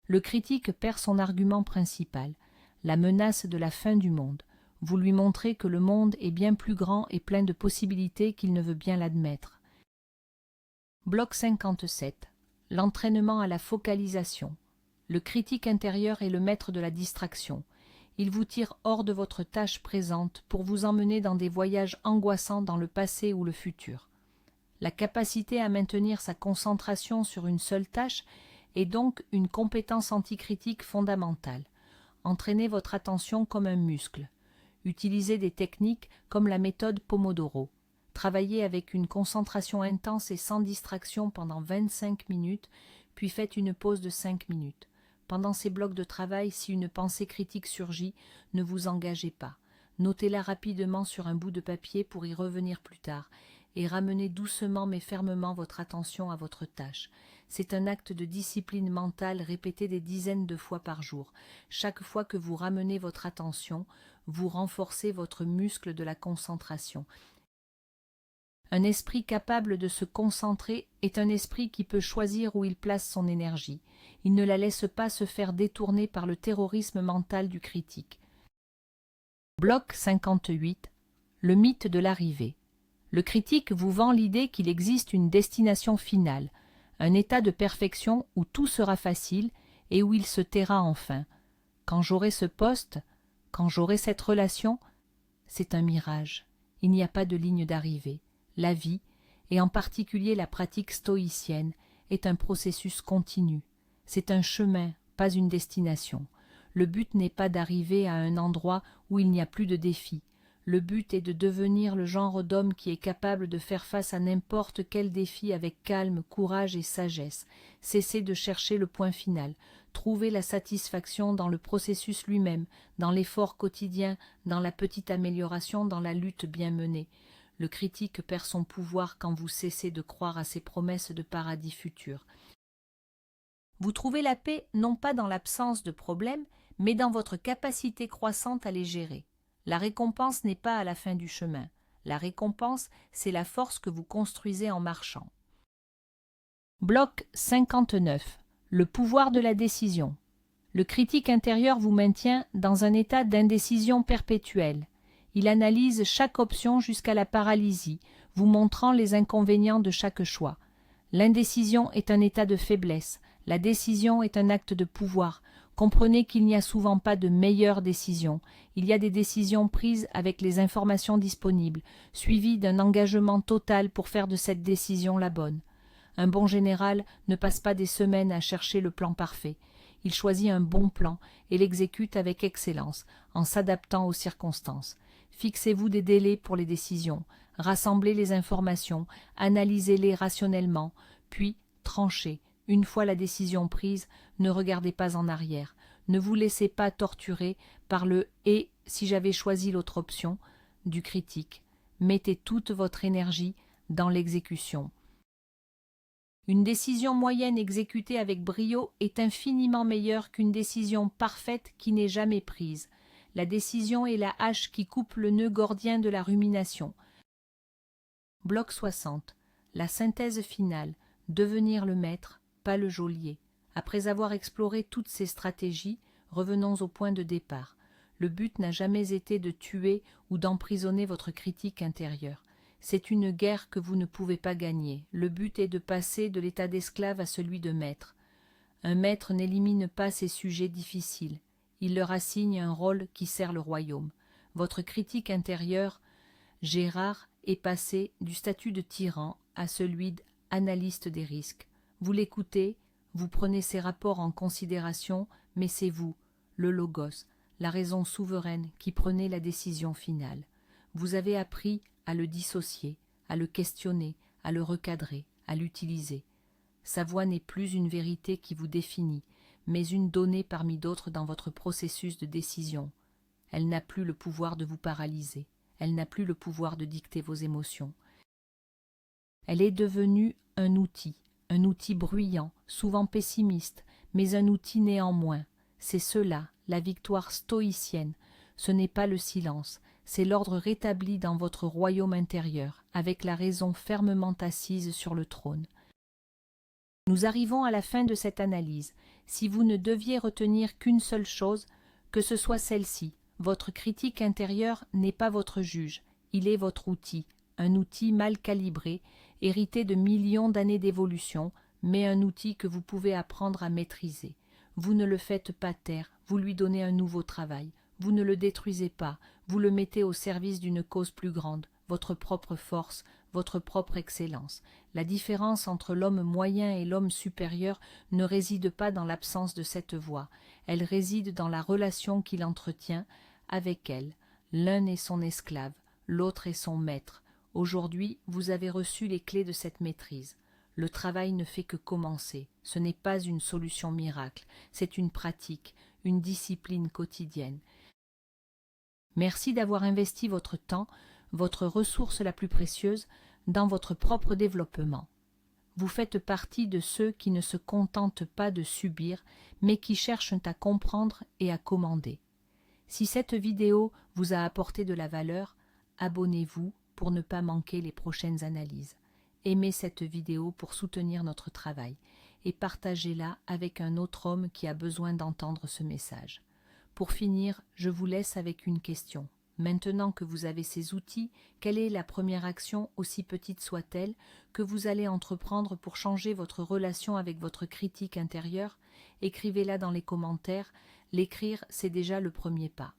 Le critique perd son argument principal, la menace de la fin du monde. Vous lui montrez que le monde est bien plus grand et plein de possibilités qu'il ne veut bien l'admettre. Bloc 57. L'entraînement à la focalisation. Le critique intérieur est le maître de la distraction. Il vous tire hors de votre tâche présente pour vous emmener dans des voyages angoissants dans le passé ou le futur. La capacité à maintenir sa concentration sur une seule tâche est donc une compétence anticritique fondamentale. Entraînez votre attention comme un muscle. Utilisez des techniques comme la méthode Pomodoro. Travaillez avec une concentration intense et sans distraction pendant 25 minutes, puis faites une pause de 5 minutes. Pendant ces blocs de travail, si une pensée critique surgit, ne vous engagez pas. Notez-la rapidement sur un bout de papier pour y revenir plus tard, et ramenez doucement mais fermement votre attention à votre tâche. C'est un acte de discipline mentale répété des dizaines de fois par jour. Chaque fois que vous ramenez votre attention, vous renforcez votre muscle de la concentration. Un esprit capable de se concentrer est un esprit qui peut choisir où il place son énergie. Il ne la laisse pas se faire détourner par le terrorisme mental du critique. Bloc 58. Le mythe de l'arrivée. Le critique vous vend l'idée qu'il existe une destination finale, un état de perfection où tout sera facile et où il se taira enfin. Quand j'aurai ce poste, quand j'aurai cette relation, c'est un mirage. Il n'y a pas de ligne d'arrivée. La vie, et en particulier la pratique stoïcienne, est un processus continu. C'est un chemin, pas une destination. Le but n'est pas d'arriver à un endroit où il n'y a plus de défis. Le but est de devenir le genre d'homme qui est capable de faire face à n'importe quel défi avec calme, courage et sagesse. Cessez de chercher le point final. Trouvez la satisfaction dans le processus lui-même, dans l'effort quotidien, dans la petite amélioration, dans la lutte bien menée. Le critique perd son pouvoir quand vous cessez de croire à ses promesses de paradis futur. Vous trouvez la paix non pas dans l'absence de problèmes, mais dans votre capacité croissante à les gérer. La récompense n'est pas à la fin du chemin. La récompense, c'est la force que vous construisez en marchant. Bloc 59. Le pouvoir de la décision. Le critique intérieur vous maintient dans un état d'indécision perpétuelle. Il analyse chaque option jusqu'à la paralysie, vous montrant les inconvénients de chaque choix. L'indécision est un état de faiblesse. La décision est un acte de pouvoir. Comprenez qu'il n'y a souvent pas de meilleure décision. Il y a des décisions prises avec les informations disponibles, suivies d'un engagement total pour faire de cette décision la bonne. Un bon général ne passe pas des semaines à chercher le plan parfait. Il choisit un bon plan et l'exécute avec excellence, en s'adaptant aux circonstances. Fixez-vous des délais pour les décisions, rassemblez les informations, analysez-les rationnellement, puis tranchez. Une fois la décision prise, ne regardez pas en arrière. Ne vous laissez pas torturer par le « et si j'avais choisi l'autre option » du critique. Mettez toute votre énergie dans l'exécution. Une décision moyenne exécutée avec brio est infiniment meilleure qu'une décision parfaite qui n'est jamais prise. La décision est la hache qui coupe le nœud gordien de la rumination. Bloc 60. La synthèse finale. Devenir le maître, pas le geôlier. Après avoir exploré toutes ces stratégies, revenons au point de départ. Le but n'a jamais été de tuer ou d'emprisonner votre critique intérieur. C'est une guerre que vous ne pouvez pas gagner. Le but est de passer de l'état d'esclave à celui de maître. Un maître n'élimine pas ses sujets difficiles. Il leur assigne un rôle qui sert le royaume. Votre critique intérieur, Gérard, est passé du statut de tyran à celui d'analyste des risques. Vous l'écoutez, vous prenez ses rapports en considération, mais c'est vous, le logos, la raison souveraine qui prenez la décision finale. Vous avez appris à le dissocier, à le questionner, à le recadrer, à l'utiliser. Sa voix n'est plus une vérité qui vous définit, mais une donnée parmi d'autres dans votre processus de décision. Elle n'a plus le pouvoir de vous paralyser, elle n'a plus le pouvoir de dicter vos émotions. Elle est devenue un outil bruyant, souvent pessimiste, mais un outil néanmoins. C'est cela, la victoire stoïcienne. Ce n'est pas le silence, c'est l'ordre rétabli dans votre royaume intérieur, avec la raison fermement assise sur le trône. Nous arrivons à la fin de cette analyse. Si vous ne deviez retenir qu'une seule chose, que ce soit celle-ci, votre critique intérieur n'est pas votre juge, il est votre outil, un outil mal calibré, hérité de millions d'années d'évolution, mais un outil que vous pouvez apprendre à maîtriser. Vous ne le faites pas taire, vous lui donnez un nouveau travail. Vous ne le détruisez pas, vous le mettez au service d'une cause plus grande, votre propre force, votre propre excellence. La différence entre l'homme moyen et l'homme supérieur ne réside pas dans l'absence de cette voie, elle réside dans la relation qu'il entretient avec elle. L'un est son esclave, l'autre est son maître. Aujourd'hui, vous avez reçu les clés de cette maîtrise. Le travail ne fait que commencer. Ce n'est pas une solution miracle, c'est une pratique, une discipline quotidienne. Merci d'avoir investi votre temps, votre ressource la plus précieuse, dans votre propre développement. Vous faites partie de ceux qui ne se contentent pas de subir, mais qui cherchent à comprendre et à commander. Si cette vidéo vous a apporté de la valeur, abonnez-vous pour ne pas manquer les prochaines analyses. Aimez cette vidéo pour soutenir notre travail et partagez-la avec un autre homme qui a besoin d'entendre ce message. Pour finir, je vous laisse avec une question. Maintenant que vous avez ces outils, quelle est la première action, aussi petite soit-elle, que vous allez entreprendre pour changer votre relation avec votre critique intérieure? Écrivez-la dans les commentaires. L'écrire, c'est déjà le premier pas.